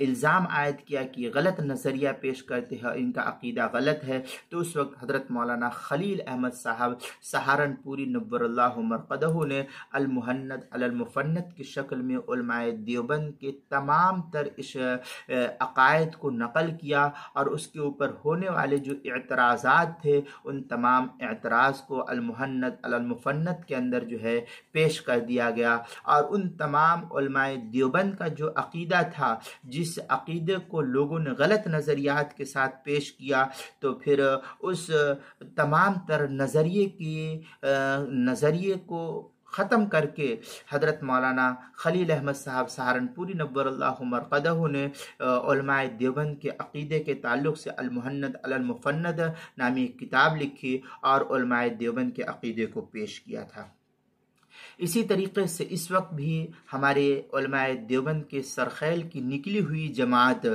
इल्ज़ाम आयद किया कि गलत नज़रिया पेश करते हैं, इनका अक़ीदा गलत है, तो उस वक्त हज़रत मौलाना खलील अहमद साहब सहारनपुरी नव्वरल्लाहु मरक़दहू ने अल मुहन्नद अल मुफ़न्नद की शक्ल में उलमाए देवबंद के तमाम तर इस अक़ायद को नक़ल किया और उसके ऊपर होने वाले जो एतराज़ात थे उन तमाम एतराज़ को अल मुहन्नद अल मुफ़न्नद के अंदर जो है पेश कर दिया गया। और उन तमाम उलमाए देवबंद का जो अक़ीदा था, जिस अक़ीदे को लोगों ने गलत नज़रियात के साथ पेश किया, तो फिर उस तमाम तर नज़रिए को ख़त्म करके हज़रत मौलाना खलील अहमद साहब सहारनपुरी नव्वरल्लाहु मरक़दहू ने उलमाए देवबंद के अक़ीदे के ताल्लुक़ से अल मुहन्नद अल मुफ़न्नद नामी एक किताब लिखी और उलमाए देवबंद के अक़ीदे को पेश किया था। इसी तरीके से इस वक्त भी हमारे उलमाए देवबंद के सरखैल की निकली हुई जमात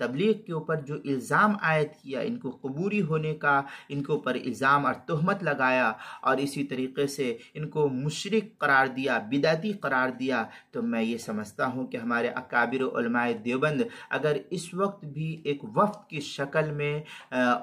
तबलीग के ऊपर जो इल्ज़ाम आयद किया, इनको कबूरी होने का इनके ऊपर इल्ज़ाम और तहमत लगाया और इसी तरीके से इनको मुशरिक करार दिया, बिदाती करार दिया, तो मैं ये समझता हूँ कि हमारे अकाबिर उलमाए देवबंद अगर इस वक्त भी एक वफ़द की शक्ल में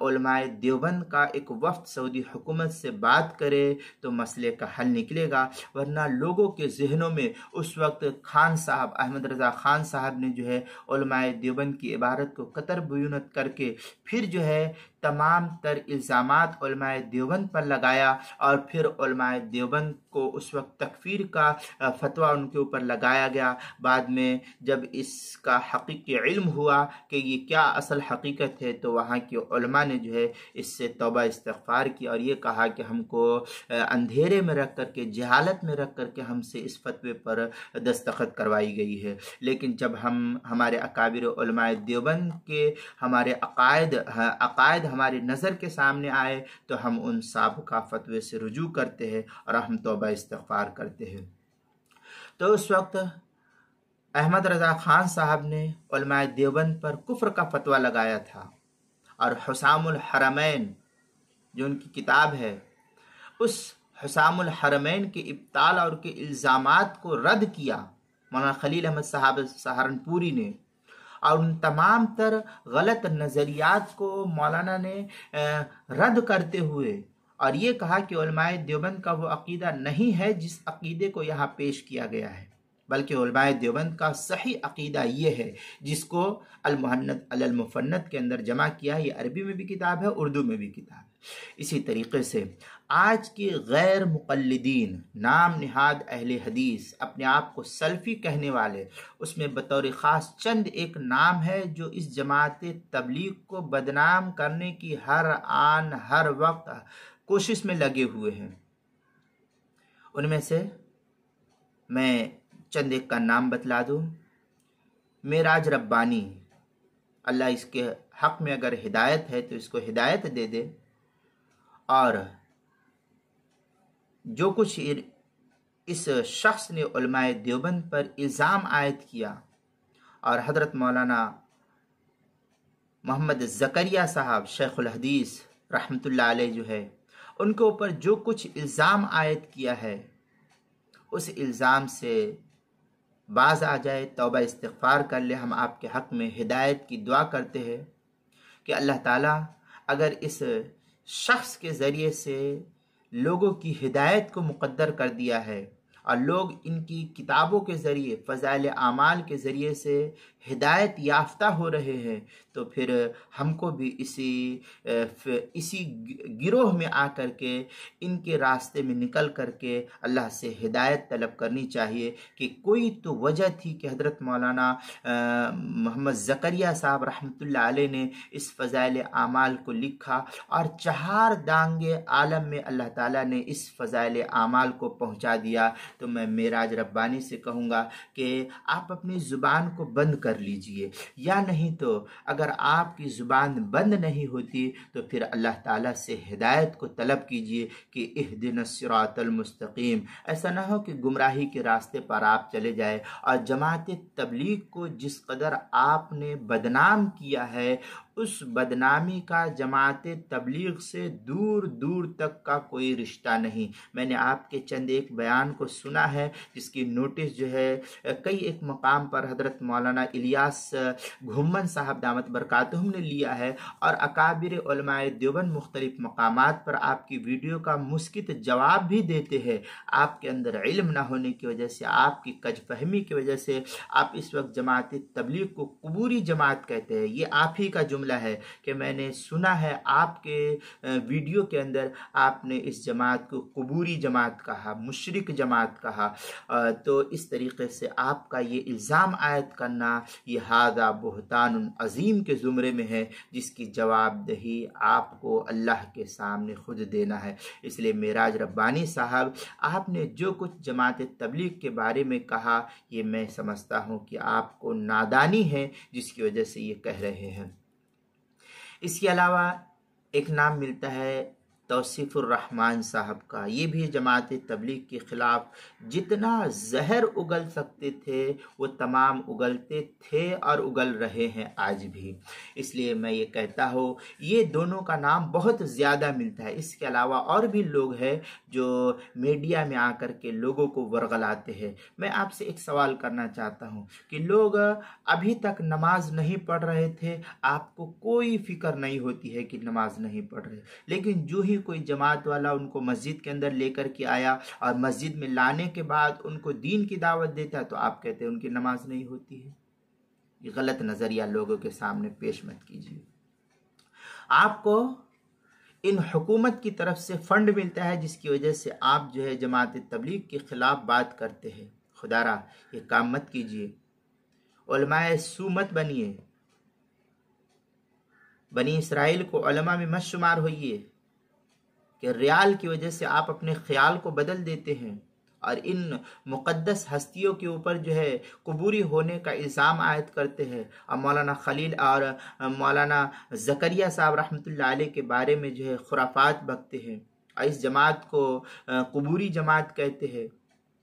उलमाए देवबंद का एक वफ़द सऊदी हुकूमत से बात करे तो मसले का हल निकलेगा। वरना लोगों के जहनों में उस वक्त खान साहब, अहमद रज़ा खान साहब ने जो है उलमाए देवबंद की इबारत को कतर बुयूनत करके फिर जो है तमाम तर इल्ज़ामात उलमाए देवबंद पर लगाया और फिर उलमाए देवबंद को उस वक्त तकफीर का फतवा उनके ऊपर लगाया गया। बाद में जब इसका हकीकी इल्म हुआ कि ये क्या असल हकीकत है, तो वहाँ के उलमा ने जो है इससे तौबा इस्तिग़फ़ार की और ये कहा कि हमको अंधेरे में रख करके, जहालत में रख करके हमसे इस फतवे पर दस्तखत करवाई गई है। लेकिन जब हमारे अकाबिर उलमाए देवबंद के हमारे अकायद हमारी नज़र के सामने आए तो हम उन साबिक़ा फतवे से रुजू करते हैं और हम तौबा इस्तिग़फ़ार करते हैं। तो उस वक्त अहमद रज़ा खान साहब ने उलमाए देवबंद पर कुफ्र का फतवा लगाया था और हुसामुल हरमैन जो उनकी किताब है, उस हुसामुल हरमैन के इब्ताल और के इल्ज़ामात को रद्द किया मौलाना खलील अहमद साहब सहारनपुरी ने, और उन तमाम तर गलत नज़रियात को मौलाना ने रद्द करते हुए और ये कहा कि उलमाए देवबंद का वो अक़ीदा नहीं है जिस अक़ीदे को यहाँ पेश किया गया है, बल्कि उलमाए देवबंद का सही अक़ीदा ये है जिसको अल मुहन्नद अल मुफ़न्नद के अंदर जमा किया है। ये अरबी में भी किताब है, उर्दू में भी किताब है। इसी तरीके से आज के गैर मुक़ल्लिदीन, नाम निहाद अहले हदीस, अपने आप को सल्फ़ी कहने वाले, उसमें बतौर ख़ास चंद एक नाम है जो इस जमात तबलीग को बदनाम करने की हर आन हर वक्त कोशिश में लगे हुए हैं। उनमें से मैं चंद एक का नाम बतला दूँ। मेराज रब्बानी, अल्लाह इसके हक़ में अगर हिदायत है तो इसको हिदायत दे दे, और जो कुछ इस शख्स ने उलमाए देवबंद पर इल्ज़ाम आयद किया और हज़रत मौलाना मोहम्मद ज़करिया साहब शेखुल हदीस रहमतुल्लाह अलैह जो है उनके ऊपर जो कुछ इल्ज़ाम आयद किया है, उस इल्ज़ाम से बाज आ जाए, तौबा इस्तिग़फ़ार कर ले। हम आपके हक़ में हिदायत की दुआ करते हैं कि अल्लाह ताला अगर इस शख्स के ज़रिए से लोगों की हिदायत को मुक़द्दर कर दिया है और लोग इनकी किताबों के ज़रिए, फ़ज़ाइल आमाल के ज़रिए से हिदायत याफ्ता हो रहे हैं, तो फिर हमको भी इसी गिरोह में आकर के इनके रास्ते में निकल करके अल्लाह से हिदायत तलब करनी चाहिए कि कोई तो वजह थी कि हज़रत मौलाना मोहम्मद ज़करिया साहब रहमतुल्लाह अलैह ने इस फ़ज़ाइल आमाल को लिखा और चहार दांगे आलम में अल्लाह ताला ने इस फ़ज़ाइल आमाल को पहुँचा दिया। तो मैं मेराज रब्बानी से कहूँगा कि आप अपनी ज़ुबान को बंद कर लीजिए, या नहीं तो अगर आपकी ज़ुबान बंद नहीं होती तो फिर अल्लाह ताला से हिदायत को तलब कीजिए कि इहदिनस सिरातल मुस्तकीम। ऐसा ना हो कि गुमराही के रास्ते पर आप चले जाए और जमात तबलीग को जिस कदर आपने बदनाम किया है, उस बदनामी का जमात तबलीग से दूर दूर तक का कोई रिश्ता नहीं। मैंने आपके चंद एक बयान को सुना है जिसकी नोटिस जो है कई एक मकाम पर हज़रत मौलाना इलियास घुम्मन साहब दामत बरकातुहुम ने लिया है, और अकाबिर उलमाए देवबंद मुख्तलिफ मकामात पर आपकी वीडियो का मुस्कित जवाब भी देते हैं। आपके अंदर इल्म ना होने की वजह से, आपकी कजफहमी की वजह से आप इस वक्त जमात तबलीग को कुबूरी जमात कहते हैं। ये आप ही का जुमला है कि मैंने सुना है आपके वीडियो के अंदर आपने इस जमात को कुबूरी जमात कहा, मुशरिक जमात कहा। तो इस तरीके से आपका ये इल्ज़ाम आयद करना ये हादा बुहतान अजीम के ज़ुमरे में है, जिसकी जवाबदही आपको अल्लाह के सामने खुद देना है। इसलिए मेराज रब्बानी साहब, आपने जो कुछ जमात तबलीग के बारे में कहा, ये मैं समझता हूँ कि आपको नादानी है जिसकी वजह से ये कह रहे हैं। इसके अलावा एक नाम मिलता है तौसीफ़ुर रहमान साहब का। ये भी जमात तबलीग के ख़िलाफ़ जितना जहर उगल सकते थे वो तमाम उगलते थे और उगल रहे हैं आज भी। इसलिए मैं ये कहता हूँ, ये दोनों का नाम बहुत ज़्यादा मिलता है। इसके अलावा और भी लोग हैं जो मीडिया में आकर के लोगों को वरगलाते हैं। मैं आपसे एक सवाल करना चाहता हूँ कि लोग अभी तक नमाज नहीं पढ़ रहे थे, आपको कोई फ़िक्र नहीं होती है कि नमाज नहीं पढ़ रहे, लेकिन जो ही कोई जमात वाला उनको मस्जिद के अंदर लेकर के आया और मस्जिद में लाने के बाद उनको दीन की दावत देता तो आप कहते हैं उनकी नमाज नहीं होती है। ये गलत नज़रिया लोगों के सामने पेश मत कीजिए। आपको इन हुकूमत की तरफ से फंड मिलता है जिसकी वजह से आप जो है जमात तबलीग के ख़िलाफ़ बात करते हैं। खुदारा ये काम मत कीजिए। उलमाए सू मत बनिए। बनी इसराइल को उलमा में मत शुमार होइए कि रियाल की वजह से आप अपने ख्याल को बदल देते हैं और इन मुक़द्दस हस्तियों के ऊपर जो है कुबूरी होने का इल्ज़ाम आयद करते हैं। और मौलाना खलील और मौलाना ज़करिया साहब रहमतुल्लाह अलैह के बारे में जो है खुराफात बकते हैं और इस जमात को कुबूरी जमात कहते हैं,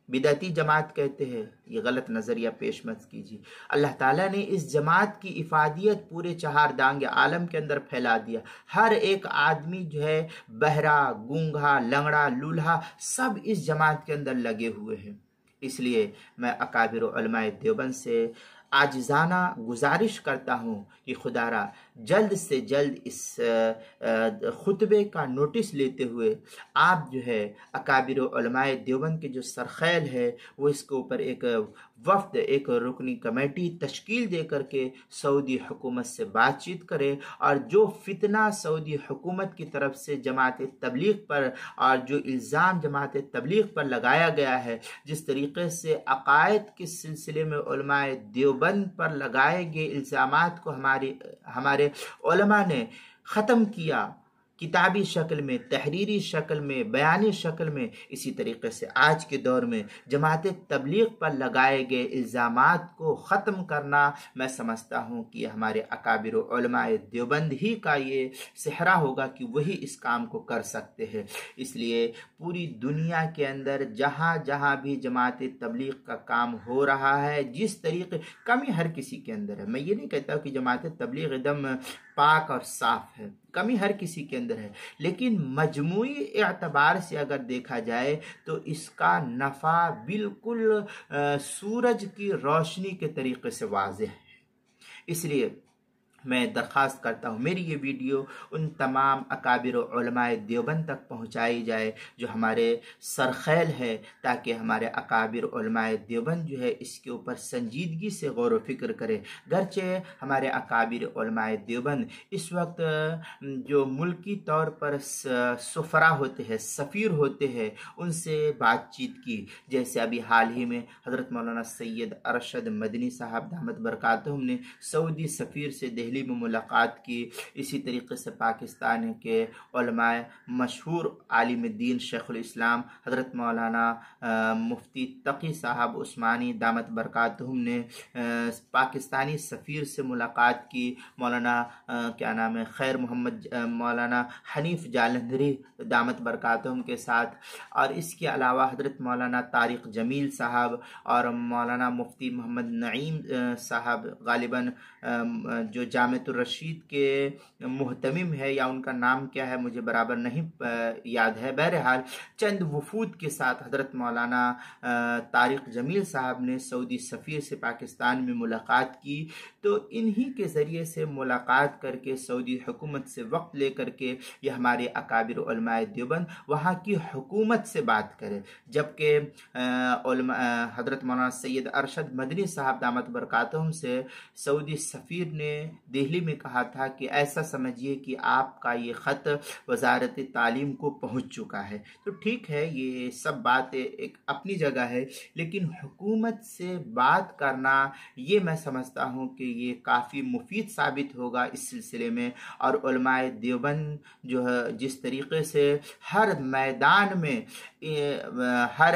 बिदअती जमात कहते हैं। ये गलत नज़रिया पेश मत कीजिए। अल्लाह ताला ने इस जमात की इफ़ादियत पूरे चहारदांग आलम के अंदर फैला दिया। हर एक आदमी जो है बहरा, गूंगा, लंगड़ा, लूल्हा सब इस जमात के अंदर लगे हुए हैं। इसलिए मैं अकाबिर उलमाए देवबंद से आजिज़ाना गुजारिश करता हूँ कि खुदारा जल्द से जल्द इस खुतबे का नोटिस लेते हुए आप जो है अकाबिर उलमाए देवबंद के जो सरखैल है वो इसके ऊपर एक वफ्द, एक रुकनी कमेटी तश्कील दे करके सऊदी हुकूमत से बातचीत करे और जो फितना सऊदी हुकूमत की तरफ से जमात तबलीग पर और जो इल्ज़ाम जमात तबलीग पर लगाया गया है, जिस तरीके से अकायद के सिलसिले में उलमाए देवबंद पर लगाए गए इल्ज़ामात को हमारे उलमा ने ख़त्म किया, किताबी शक्ल में, तहरीरी शक्ल में, बयानी शक्ल में, इसी तरीके से आज के दौर में जमात तबलीग पर लगाए गए इल्ज़ामात को ख़त्म करना मैं समझता हूँ कि हमारे अकाबिर उलमाए देवबंद ही का ये सेहरा होगा कि वही इस काम को कर सकते हैं। इसलिए पूरी दुनिया के अंदर जहाँ जहाँ भी जमात तबलीग का काम हो रहा है, जिस तरीके, कमी हर किसी के अंदर है। मैं ये नहीं कहता कि जमात तबलीग एकदम पाक और साफ है, कमी हर किसी के अंदर है, लेकिन मजमूई एतबार से अगर देखा जाए तो इसका नफ़ा बिल्कुल सूरज की रोशनी के तरीके से वाज़ेह है। इसलिए मैं दरख्वास्त करता हूँ मेरी ये वीडियो उन तमाम अकाबिर उलमाए देवबंद तक पहुँचाई जाए जो हमारे सरखैल है, ताकि हमारे अकाबिर उलमाए देवबंद जो है इसके ऊपर संजीदगी से गौर व फिक्र करें। गरचे हमारे अकाबिर उलमाए देवबंद इस वक्त जो मुल्की तौर पर सुफरा होते हैं, सफ़ीर होते हैं, उनसे बातचीत की। जैसे अभी हाल ही में हज़रत मौलाना सैयद अरशद मदनी साहब दामत बरकातुहुम ने सऊदी सफ़ीर से दिल्ली में मुलाकात की। इसी तरीके से पाकिस्तान के उलमाए मशहूर आलिम दीन शेखुल इस्लाम हज़रत मौलाना मुफ्ती तकी साहब उस्मानी दामत बरकातहुम ने पाकिस्तानी सफ़ीर से मुलाकात की। मौलाना क्या नाम है, खैर मोहम्मद मौलाना हनीफ जालंधरी दामत बरकातहुम के साथ। और इसके अलावा हज़रत मौलाना तारिक जमील साहब और मौलाना मुफ्ती मोहम्मद नईम साहब, गालिबन जो जामिअतुर रशीद के मुहतमिम है, या उनका नाम क्या है मुझे बराबर नहीं याद है। बहरहाल चंद वफूद के साथ हज़रत मौलाना तारिक जमील साहब ने सऊदी सफ़ीर से पाकिस्तान में मुलाकात की। तो इन्हीं के ज़रिए से मुलाकात करके सऊदी हुकूमत से वक्त ले करके ये हमारे अकाबिर उलमाए देवबंद वहाँ की हुकूमत से बात करें। जबकि हज़रत मौलाना सैयद अरशद मदनी साहब दामत बरकातहुम से सऊदी सफ़ीर ने दिल्ली में कहा था कि ऐसा समझिए कि आपका ये ख़त वजारत तालीम को पहुँच चुका है। तो ठीक है, ये सब बात एक अपनी जगह है, लेकिन हुकूमत से बात करना ये मैं समझता हूँ कि ये काफ़ी मुफीद साबित होगा इस सिलसिले में। और उलमाए देवबंद जो है जिस तरीके से हर मैदान में हर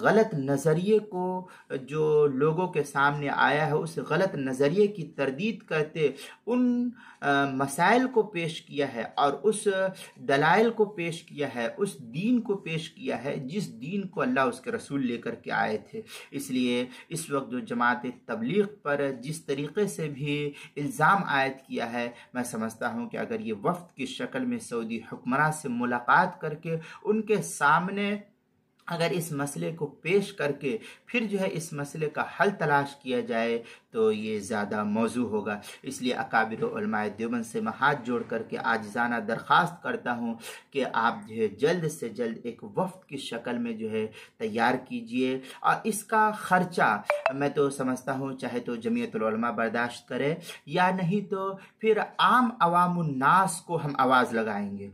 गलत नज़रिए को जो लोगों के सामने आया है उस गलत नज़रिए की तरदीद करते उन मसाइल को पेश किया है और उस दलाइल को पेश किया है, उस दीन को पेश किया है जिस दीन को अल्लाह उसके रसूल लेकर के आए थे। इसलिए इस वक्त जो जमात तबलीग पर जिस तरीके से भी इल्ज़ाम आयद किया है, मैं समझता हूँ कि अगर ये वफ्द की शक्ल में सऊदी हुक्मरान से मुलाकात करके उनके सामने अगर इस मसले को पेश करके फिर जो है इस मसले का हल तलाश किया जाए तो ये ज़्यादा मौजू होगा। इसलिए अकाबिर उलमाए देवबंद से मैं हाथ जोड़ करके आजिज़ाना दरख्वास्त करता हूँ कि आप जो है जल्द से जल्द एक वफ्द की शक्ल में जो है तैयार कीजिए। और इसका ख़र्चा मैं तो समझता हूँ चाहे तो जमीयतुल उलमा बर्दाश्त करे या नहीं तो फिर आम अवामुन्नास को हम आवाज़ लगाएंगे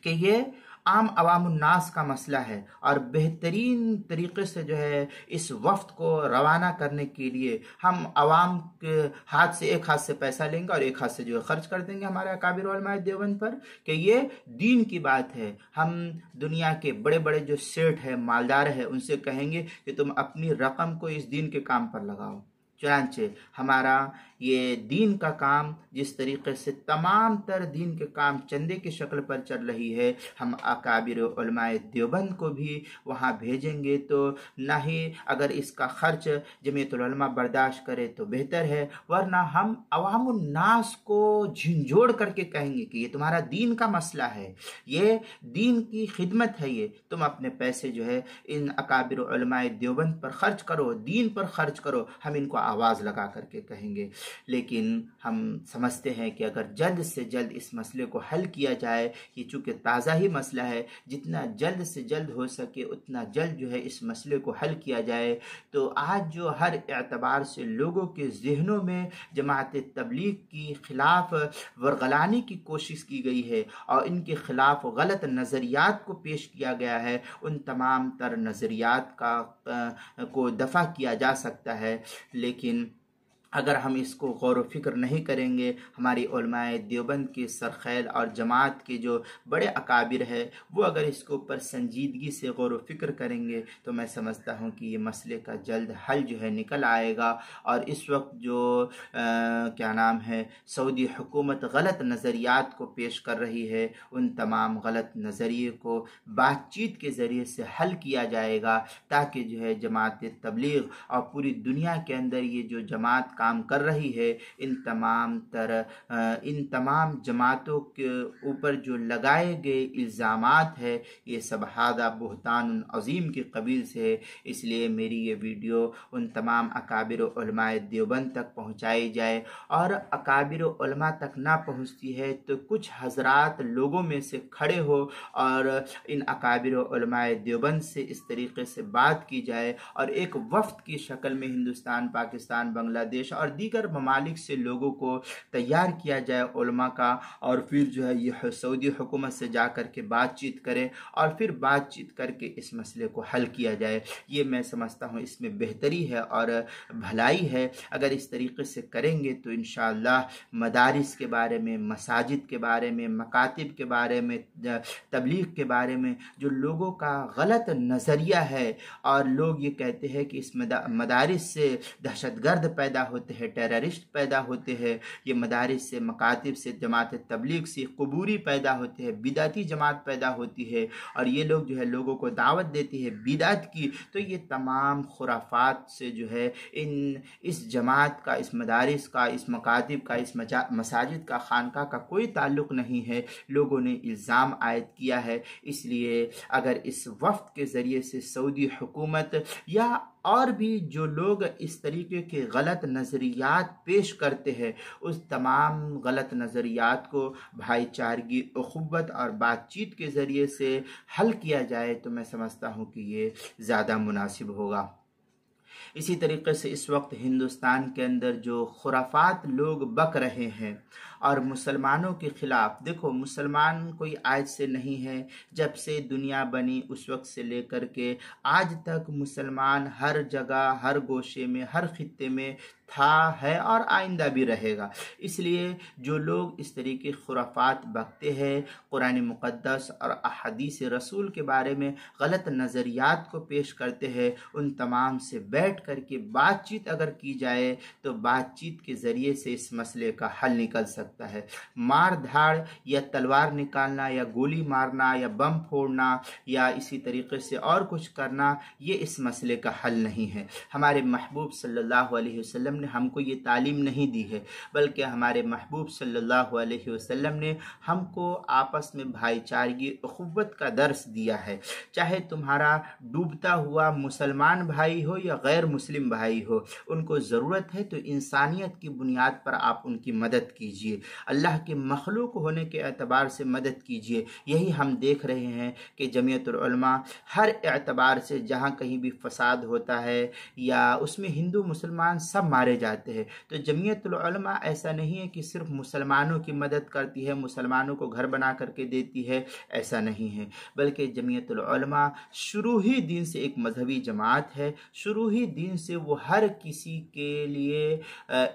कि ये आम अवामुन्नास का मसला है। और बेहतरीन तरीके से जो है इस वफ्त को रवाना करने के लिए हम आवाम के हाथ से एक हाथ से पैसा लेंगे और एक हाथ से जो है खर्च कर देंगे हमारे अकाबिर उलमाए देवबंद पर कि ये दीन की बात है। हम दुनिया के बड़े बड़े जो सेठ है, मालदार है, उनसे कहेंगे कि तुम अपनी रकम को इस दीन के काम पर लगाओ। चुनांचे हमारा ये दीन का काम जिस तरीके से तमाम तर दीन के काम चंदे की शक्ल पर चल रही है, हम अकाबिर उलमाए देवबंद को भी वहाँ भेजेंगे तो ना ही अगर इसका खर्च जमीयतुल उलमा बर्दाश्त करे तो बेहतर है, वरना हम अवामुन्नास को झिंझोड़ करके कहेंगे कि ये तुम्हारा दीन का मसला है, ये दीन की खिदमत है, ये तुम अपने पैसे जो है इन अकाबिर उलमाए देवबंद पर खर्च करो, दीन पर खर्च करो, हम इनको आवाज़ लगा करके कहेंगे। लेकिन हम समझते हैं कि अगर जल्द से जल्द इस मसले को हल किया जाए, ये चूँकि ताज़ा ही मसला है, जितना जल्द से जल्द हो सके उतना जल्द जो है इस मसले को हल किया जाए, तो आज जो हर एतबार से लोगों के जहनों में जमात तबलीग की खिलाफ वरगलाने की कोशिश की गई है और इनके खिलाफ गलत नज़रियात को पेश किया गया है, उन तमाम तर नज़रियात को दफ़ा किया जा सकता है। लेकिन अगर हम इसको गौर व फिक्र नहीं करेंगे, हमारी उलमाए देवबंद के सरखैल और जमात के जो बड़े अकाबिर है वो अगर इसके ऊपर संजीदगी से गौर व फिक्र करेंगे तो मैं समझता हूँ कि ये मसले का जल्द हल जो है निकल आएगा। और इस वक्त जो क्या नाम है सऊदी हुकूमत गलत नज़रियात को पेश कर रही है, उन तमाम गलत नज़रिए को बातचीत के ज़रिए से हल किया जाएगा ताकि जो है जमात तबलीग और पूरी दुनिया के अंदर ये जो जमात काम कर रही है, इन तमाम जमातों के ऊपर जो लगाए गए इल्ज़ामात है ये सब हादा बुहतान अज़ीम के कबील से है। इसलिए मेरी ये वीडियो उन तमाम अकाबिर उलमाए देवबंद तक पहुँचाई जाए, और अकाबिर उलमा तक ना पहुँचती है तो कुछ हजरात लोगों में से खड़े हो और इन अकाबिर उलमाए देवबंद से इस तरीके से बात की जाए और एक वफ्द की शक्ल में हिंदुस्तान, पाकिस्तान, बांग्लादेश और दीगर ममालिक से लोगों को तैयार किया जाए उलमा का, और फिर जो है ये सऊदी हुकूमत से जा कर के बातचीत करें और फिर बातचीत करके इस मसले को हल किया जाए। ये मैं समझता हूँ इसमें बेहतरी है और भलाई है। अगर इस तरीके से करेंगे तो इंशाअल्लाह मदारिस के बारे में, मसाजिद के बारे में, मकातिब के बारे में, तबलीग के बारे में जो लोगों का गलत नज़रिया है, और लोग ये कहते हैं कि इस मदारिस से दहशतगर्द पैदा होते हैं, टेररिस्ट पैदा होते हैं, ये मदारिस से, मकातिब से, जमात तबलीग से कुबूरी पैदा होते हैं, बिदाती जमात पैदा होती है, और ये लोग जो है लोगों को दावत देती है बिदात की। तो ये तमाम खुराफात से जो है इस जमात का, इस मदारिस का, इस मकातिब का, इस मसाजिद का, खानका का कोई ताल्लुक़ नहीं है। लोगों ने इल्ज़ाम आयद किया है। इसलिए अगर इस वफ़द के ज़रिए से सऊदी हुकूमत या और भी जो लोग इस तरीके के गलत नज़रियात पेश करते हैं, उस तमाम गलत नज़रियात को भाईचारगी, उख़ुव्वत और बातचीत के ज़रिए से हल किया जाए तो मैं समझता हूँ कि ये ज़्यादा मुनासिब होगा। इसी तरीके से इस वक्त हिंदुस्तान के अंदर जो खुराफात लोग बक रहे हैं और मुसलमानों के ख़िलाफ़, देखो मुसलमान कोई आज से नहीं है, जब से दुनिया बनी उस वक्त से लेकर के आज तक मुसलमान हर जगह, हर गोशे में, हर खित्ते में था, है और आइंदा भी रहेगा। इसलिए जो लोग इस तरीके खुराफात बकते हैं, कुरान मुक़द्दस और अहादीस रसूल के बारे में गलत नज़रियात को पेश करते हैं, उन तमाम से बैठ कर के बातचीत अगर की जाए तो बातचीत के ज़रिए से इस मसले का हल निकल सकता है। मार धाड़ या तलवार निकालना या गोली मारना या बम फोड़ना या इसी तरीके से और कुछ करना, ये इस मसले का हल नहीं है। हमारे महबूब सल्लल्लाहु अलैहि वसल्लम ने हमको ये तालीम नहीं दी है, बल्कि हमारे महबूब सल्लल्लाहु अलैहि वसल्लम ने हमको आपस में भाईचारगी, उख़ुव्वत का दर्स दिया है। चाहे तुम्हारा डूबता हुआ मुसलमान भाई हो या गैर मुस्लिम भाई हो, उनको ज़रूरत है तो इंसानियत की बुनियाद पर आप उनकी मदद कीजिए, अल्लाह के मखलूक होने के एतबार से मदद कीजिए। यही हम देख रहे हैं कि जमीयतुल उलमा हर एतबार से जहाँ कहीं भी फसाद होता है या उसमें हिंदू मुसलमान सब मारे जाते हैं, तो जमीयतुल उलमा ऐसा नहीं है कि सिर्फ मुसलमानों की मदद करती है, मुसलमानों को घर बना करके देती है, ऐसा नहीं है। बल्कि जमीयतुल उलमा शुरू ही दिन से एक मजहबी जमात है। शुरू ही दिन से वो हर किसी के लिए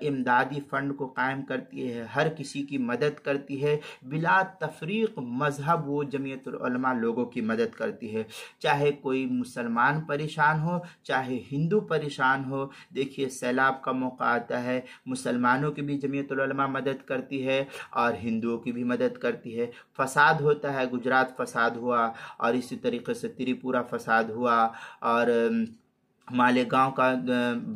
इमदादी फ़ंड को कायम करती है, हर किसी की मदद करती है, बिला तफरीक मजहब वो जमीयतुल उलमा लोगों की मदद करती है। चाहे कोई मुसलमान परेशान हो, चाहे हिंदू परेशान हो। देखिए सैलाब का मौका आता है, मुसलमानों की भी जमीयतुल उलमा मदद करती है और हिंदुओं की भी मदद करती है। फसाद होता है, गुजरात फसाद हुआ और इसी तरीके से त्रिपुरा फसाद हुआ और मालेगांव का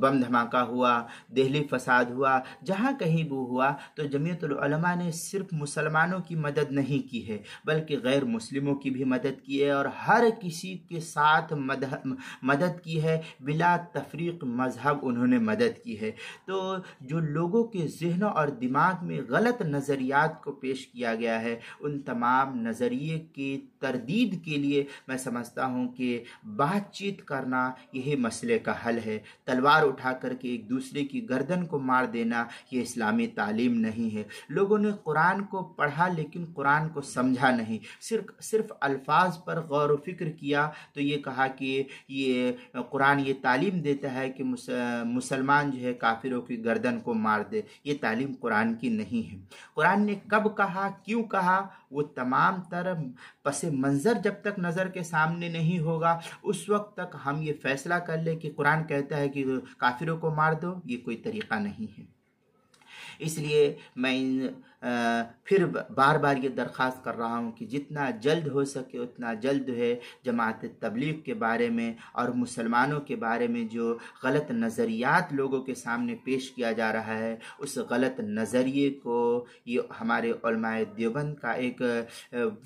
बम धमाका हुआ, दिल्ली फसाद हुआ, जहाँ कहीं भी हुआ तो जमीयतुल उलमा ने सिर्फ मुसलमानों की मदद नहीं की है, बल्कि गैर मुस्लिमों की भी मदद की है और हर किसी के साथ मदद की है, बिला तफरीक मजहब उन्होंने मदद की है। तो जो लोगों के जहन और दिमाग में गलत नज़रियात को पेश किया गया है, उन तमाम नज़रिए की तरदीद के लिए मैं समझता हूँ कि बातचीत करना यही मसले का हल है। तलवार उठा करके एक दूसरे की गर्दन को मार देना ये इस्लामी तालीम नहीं है। लोगों ने कुरान को पढ़ा लेकिन कुरान को समझा नहीं, सिर्फ अल्फाज पर गौर व फिक्र किया तो ये कहा कि ये कुरान ये तालीम देता है कि मुसलमान जो है काफिरों की गर्दन को मार दे। ये तालीम कुरान की नहीं है। कुरान ने कब कहा, क्यों कहा, वो तमाम तरह पसे मंज़र जब तक नज़र के सामने नहीं होगा उस वक्त तक हम ये फैसला कर ले कि कुरान कहता है कि काफिरों को मार दो, ये कोई तरीक़ा नहीं है। इसलिए मैं फिर बार बार ये दरख्वास्त कर रहा हूँ कि जितना जल्द हो सके उतना जल्द है जमात तबलीग के बारे में और मुसलमानों के बारे में जो गलत नज़रियात लोगों के सामने पेश किया जा रहा है, उस गलत नज़रिए को ये हमारे उलमाए देवबंद का एक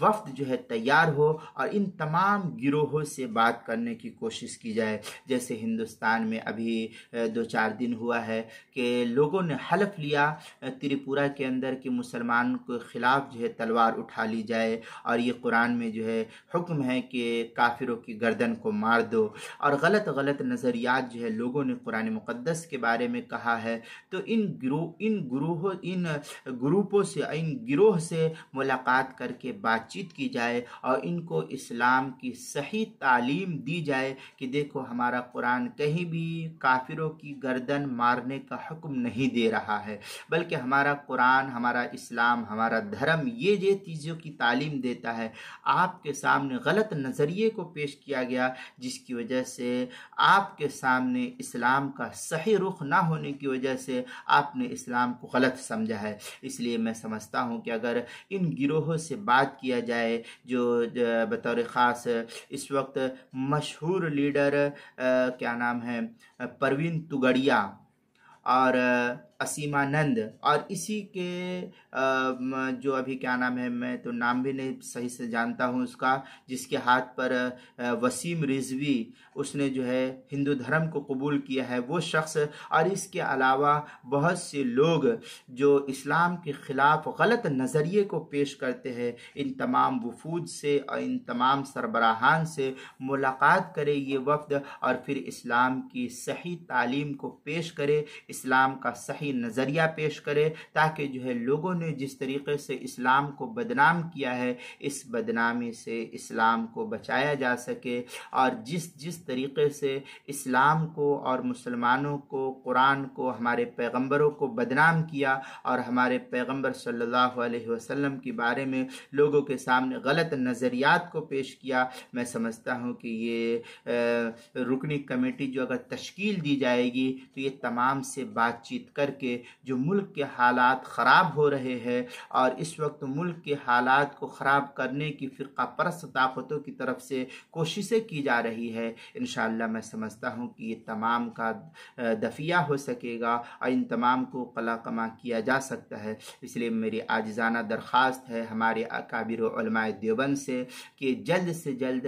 वफ़द जो है तैयार हो और इन तमाम गिरोहों से बात करने की कोशिश की जाए। जैसे हिंदुस्तान में अभी 2-4 दिन हुआ है कि लोगों ने हलफ लिया त्रिपुरा के अंदर कि मुसलमान के ख़िलाफ़ जो है तलवार उठा ली जाए, और ये कुरान में जो है हुक्म है कि काफिरों की गर्दन को मार दो, और गलत गलत नज़रियात जो है लोगों ने कुरान मुक़द्दस के बारे में कहा है। तो इन ग्रुपों से, इन गिरोह से मुलाकात करके बातचीत की जाए और इनको इस्लाम की सही तालीम दी जाए कि देखो हमारा कुरान कहीं भी काफिरों की गर्दन मारने का हुक्म नहीं दे रहा है, बल्कि हमारा कुरान, हमारा इस्लाम, हमारा धर्म ये चीज़ों की तालीम देता है। आपके सामने गलत नज़रिए को पेश किया गया, जिसकी वजह से आपके सामने इस्लाम का सही रुख ना होने की वजह से आपने इस्लाम को गलत समझा है। इसलिए मैं समझता हूँ कि अगर इन गिरोहों से बात किया जाए, जो बतौर ख़ास इस वक्त मशहूर लीडर क्या नाम है, परवीन तुगड़िया और असीमानंद, और इसी के जो अभी क्या नाम है, मैं तो नाम भी नहीं सही से जानता हूँ उसका, जिसके हाथ पर वसीम रिजवी, उसने जो है हिंदू धर्म को कबूल किया है, वो शख्स, और इसके अलावा बहुत से लोग जो इस्लाम के ख़िलाफ़ गलत नज़रिए को पेश करते हैं, इन तमाम वफूद से और इन तमाम सरबराहान से मुलाकात करे ये वफ़द, और फिर इस्लाम की सही तालीम को पेश करे, इस्लाम का सही नज़रिया पेश करे, ताकि जो है लोगों ने जिस तरीके से इस्लाम को बदनाम किया है, इस बदनामी से इस्लाम को बचाया जा सके, और जिस तरीके से इस्लाम को और मुसलमानों को, कुरान को, हमारे पैगंबरों को बदनाम किया और हमारे पैगंबर सल्लल्लाहु अलैहि वसल्लम के बारे में लोगों के सामने गलत नज़रियात को पेश किया, मैं समझता हूँ कि ये रुकनी कमेटी जो अगर तश्कील दी जाएगी तो ये तमाम से बातचीत करके जो मुल्क के हालात ख़राब हो रहे हैं, और इस वक्त मुल्क के हालात को ख़राब करने की फ़िरक़ा परस्त ताक़तों की तरफ से कोशिशें की जा रही है, इंशाअल्लाह मैं समझता हूँ कि ये तमाम का दफिया हो सकेगा और इन तमाम को कला कमा किया जा सकता है। इसलिए मेरी आजिज़ाना दरख्वास्त है हमारे अकाबिर उलमाए देवबंद से कि जल्द से जल्द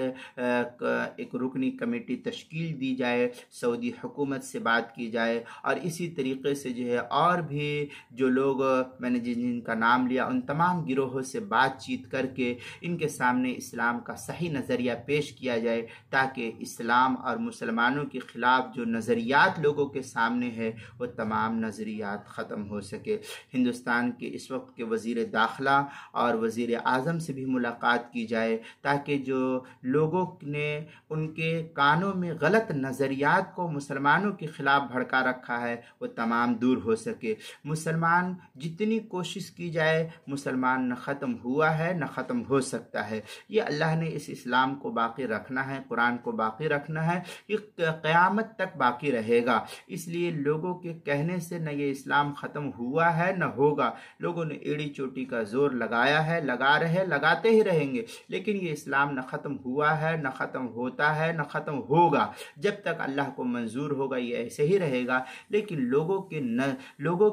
एक रुकनी कमेटी तश्कील दी जाए, सऊदी हुकूमत से बात की जाए, और इसी तरीके से जो है और भी जो लोग मैंने जिनका नाम लिया उन तमाम गिरोहों से बातचीत करके इनके सामने इस्लाम का सही नज़रिया पेश किया जाए, ताकि इस्लाम और मुसलमानों के ख़िलाफ़ जो नज़रियात लोगों के सामने है वो तमाम नज़रियात ख़त्म हो सके। हिंदुस्तान के इस वक्त के वज़ीर दाखिला और वज़ीर आज़म से भी मुलाकात की जाए, ताकि जो लोगों ने उनके कानों में गलत नज़रियात को मुसलमानों के ख़िलाफ़ भड़का रखा है वो तमाम दूर हो सके। मुसलमान जितनी कोशिश की जाए, मुसलमान न ख़त्म हुआ है न ख़त्म हो सकता है। ये अल्लाह ने इस इस्लाम को बाकी रखना है, कुरान को बाकी रखना है, ये क़यामत तक बाकी रहेगा। इसलिए लोगों के कहने से न ये इस्लाम ख़त्म हुआ है न होगा। लोगों ने एड़ी चोटी का जोर लगाया है, लगा रहे, लगाते ही रहेंगे, लेकिन ये इस्लाम न ख़त्म हुआ है, न ख़त्म होता है, न ख़त्म होगा। जब तक अल्लाह को मंजूर होगा ये ऐसे ही रहेगा। लेकिन लोगों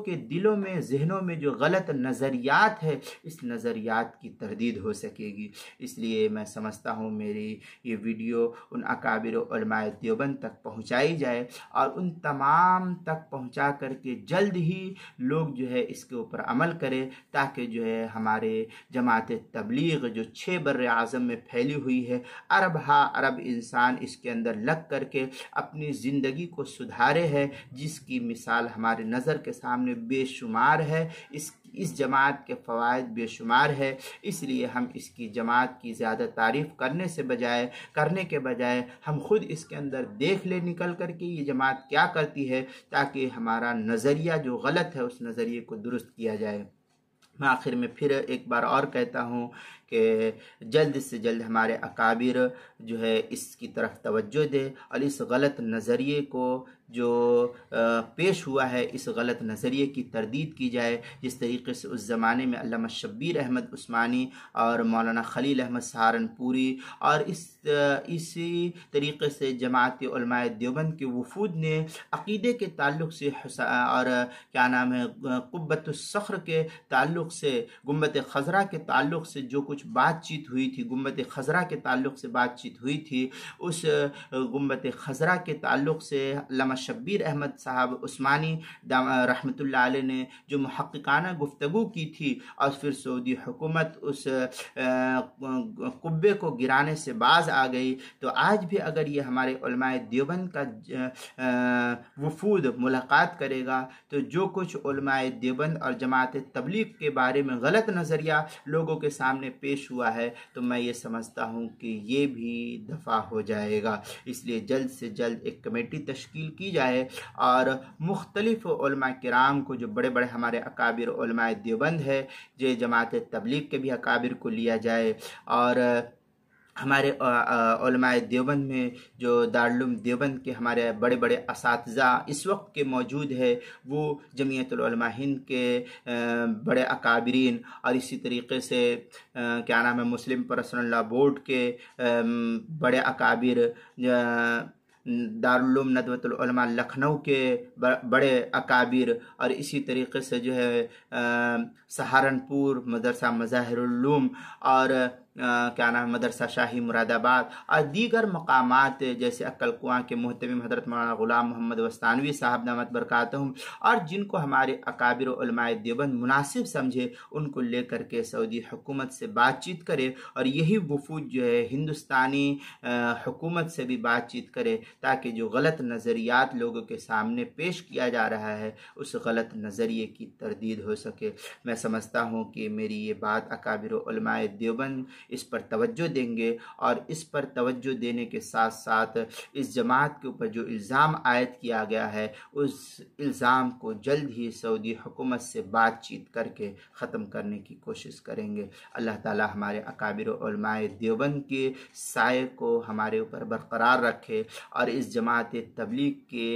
के दिलों में, जहनों में जो गलत नज़रियात है, इस नज़रियात की तरदीद हो सकेगी। इसलिए मैं समझता हूँ मेरी ये वीडियो उन अकाबिर उलमाए देवबंद तक पहुँचाई जाए, और उन तमाम तक पहुँचा करके जल्द ही लोग जो है इसके ऊपर अमल करें, ताकि जो है हमारे जमात तबलीग जो 6 बर्र आज़म में फैली हुई है, अरब अरब इंसान इसके अंदर लग करके अपनी ज़िंदगी को सुधारे है, जिसकी मिसाल हमारे नज़र के सामने बेशुमार है। इस जमात के फ़वाइद बेशुमार है। इसलिए हम इसकी जमात की ज़्यादा तारीफ़ करने के बजाय हम खुद इसके अंदर देख ले निकल कर के ये जमात क्या करती है, ताकि हमारा नज़रिया जो गलत है उस नज़रिए को दुरुस्त किया जाए। मैं आखिर में फिर एक बार और कहता हूँ कि जल्द से जल्द हमारे अकाबिर जो है इसकी तरफ तवज्जो दे, और इस गलत नज़रिए को जो पेश हुआ है, इस गलत नज़रिए की तरदीद की जाए। जिस तरीके से उस ज़माने में अल्लामा शब्बीर अहमद उस्मानी और मौलाना खलील अहमद सहारनपुरी और इसी तरीके से जमात उलमाए देवबंद के वफूद ने अक़ीदे के ताल्लुक़ से और क्या नाम है क़ुब्बतुस्सख्र के ताल्लुक़ से, गुम्बत ख़ज़रा के ताल्लुक़ से जो कुछ बातचीत हुई थी, गुम्बत ख़ज़रा के ताल्लुक़ से बातचीत हुई थी, उस गुम्बत ख़ज़रा के ताल्लुक़ से अल्लामा शब्बीर अहमद साहब उस्मानी रहमतुल्लाह अलैह ने जो मुहक्किकाना गुफ्तगू की थी और फिर सऊदी हुकूमत उस कुब्बे को गिराने से बाज आ गई, तो आज भी अगर ये हमारे उलमाए देवबंद का वफूद मुलाकात करेगा तो जो कुछ उलमाए देवबंद और जमात तबलीग के बारे में गलत नज़रिया लोगों के सामने पेश हुआ है, तो मैं ये समझता हूँ कि ये भी दफ़ा हो जाएगा। इसलिए जल्द से जल्द एक कमेटी तश्कील की जाए और मुख्तलिफ उलमा किराम को, जो बड़े बड़े हमारे अकाबिर उलमाए देवबंद है, जो जमात तबलीग के भी अकाबिर को लिया जाए और हमारे उलमाए देवबंद में जो दारुल देवबंद के हमारे बड़े बड़े असातिज़ा इस वक्त के मौजूद है, वो जमीयतुल उलमा हिंद के बड़े अकाबिरीन और इसी तरीके से क्या नाम है मुस्लिम पर्सनल लॉ बोर्ड के बड़े अकाबिर, दारुल नदवतुल उलमा लखनऊ के बड़े अकाबिर और इसी तरीके से जो है सहारनपुर मदरसा मज़ाहिरुल उलूम और क्या नाम मदरसा शाही मुरादाबाद और दीगर मकामात जैसे अक्कल कुआं के मुहतमिम हज़रत मौलाना ग़ुलाम मोहम्मद वस्तानवी साहब दामत बरकातहुम, और जिनको हमारे अकाबिर उलमाए देवबंद मुनासिब समझे उनको लेकर के सऊदी हुकूमत से बातचीत करे और यही वफूद जो है हिंदुस्तानी हुकूमत से भी बातचीत करे, ताकि जो गलत नज़रियात लोगों के सामने पेश किया जा रहा है उस गलत नज़रिए की तरदीद हो सके। मैं समझता हूँ कि मेरी ये बात अकाबिर उलमाए देवबंद इस पर तवज्जो देंगे और इस पर तवज्जो देने के साथ साथ इस जमात के ऊपर जो इल्ज़ाम आयद किया गया है उस इल्ज़ाम को जल्द ही सऊदी हुकूमत से बातचीत करके ख़त्म करने की कोशिश करेंगे। अल्लाह ताला हमारे अकाबिर उलमाए देवबंद के साये को हमारे ऊपर बरकरार रखे और इस जमात तबलीग के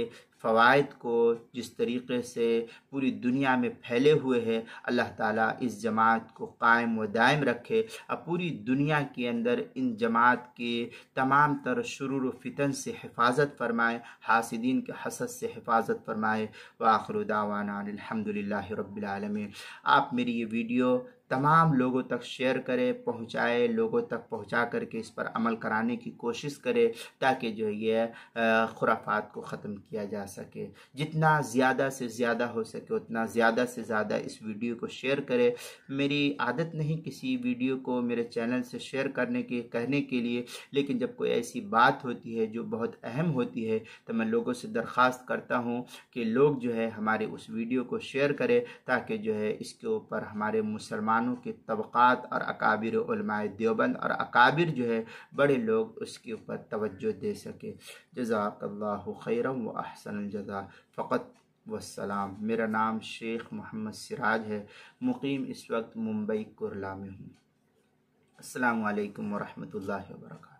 फ़वाइद को जिस तरीक़े से पूरी दुनिया में फैले हुए हैं, अल्लाह ताला इस जमात को कायम व दायम रखे और पूरी दुनिया के अंदर इन जमात के तमाम तर शुरूर फितन से हिफाजत फरमाए, हासिदीन के हसद से हिफाजत फरमाए। व आखिरु दावाना अल्हम्दुलिल्लाहि रब्बिल आलमीन। आप मेरी ये वीडियो तमाम लोगों तक शेयर करें, पहुँचाए, लोगों तक पहुँचा करके इस पर अमल कराने की कोशिश करें ताकि जो ये खुराफात को ख़त्म किया जा सके। जितना ज़्यादा से ज़्यादा हो सके उतना ज़्यादा से ज़्यादा इस वीडियो को शेयर करें। मेरी आदत नहीं किसी वीडियो को मेरे चैनल से शेयर करने के कहने के लिए, लेकिन जब कोई ऐसी बात होती है जो बहुत अहम होती है तो मैं लोगों से दरख्वास्त करता हूँ कि लोग जो है हमारे उस वीडियो को शेयर करें ताकि जो है इसके ऊपर हमारे मुसलमानों के तबक़ात और अकाबिर उलमाए देवबंद और अकाबिर जो है बड़े लोग उसके ऊपर तवज्जो दे सके। जज़ाकल्लाहु खैरन व अहसनुल जज़ा। फ़क़त वस्सलाम। मेरा नाम शेख मोहम्मद सिराज है, मुक़ीम इस वक्त मुंबई कुरला में हूँ। अस्सलामु अलैकुम व रहमतुल्लाहि व बरकातुहू।